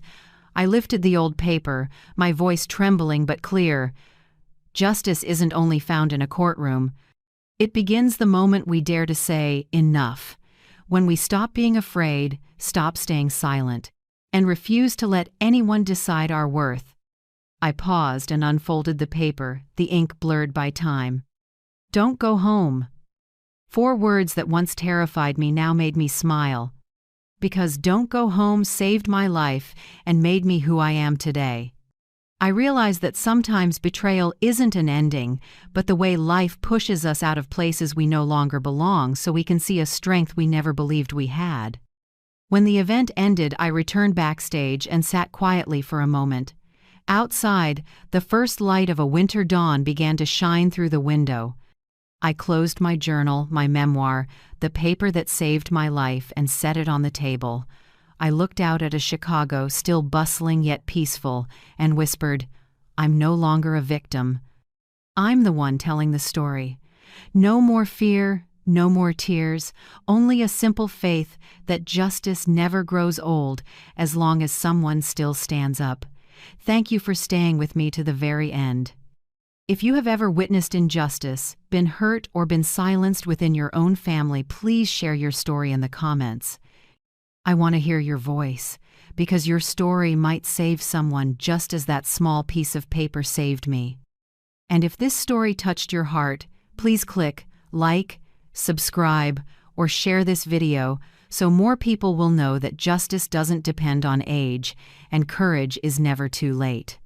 I lifted the old paper, my voice trembling but clear. Justice isn't only found in a courtroom. It begins the moment we dare to say, "Enough." When we stop being afraid, stop staying silent, and refuse to let anyone decide our worth. I paused and unfolded the paper, the ink blurred by time. "Don't go home." 4 words that once terrified me now made me smile. Because "don't go home" saved my life and made me who I am today. I realized that sometimes betrayal isn't an ending, but the way life pushes us out of places we no longer belong so we can see a strength we never believed we had. When the event ended, I returned backstage and sat quietly for a moment. Outside, the first light of a winter dawn began to shine through the window. I closed my journal, my memoir, the paper that saved my life, and set it on the table. I looked out at a Chicago still bustling yet peaceful and whispered, "I'm no longer a victim. I'm the one telling the story. No more fear, no more tears, only a simple faith that justice never grows old as long as someone still stands up. Thank you for staying with me to the very end." If you have ever witnessed injustice, been hurt, or been silenced within your own family, please share your story in the comments. I want to hear your voice, because your story might save someone just as that small piece of paper saved me. And if this story touched your heart, please click like, subscribe, or share this video so more people will know that justice doesn't depend on age and courage is never too late.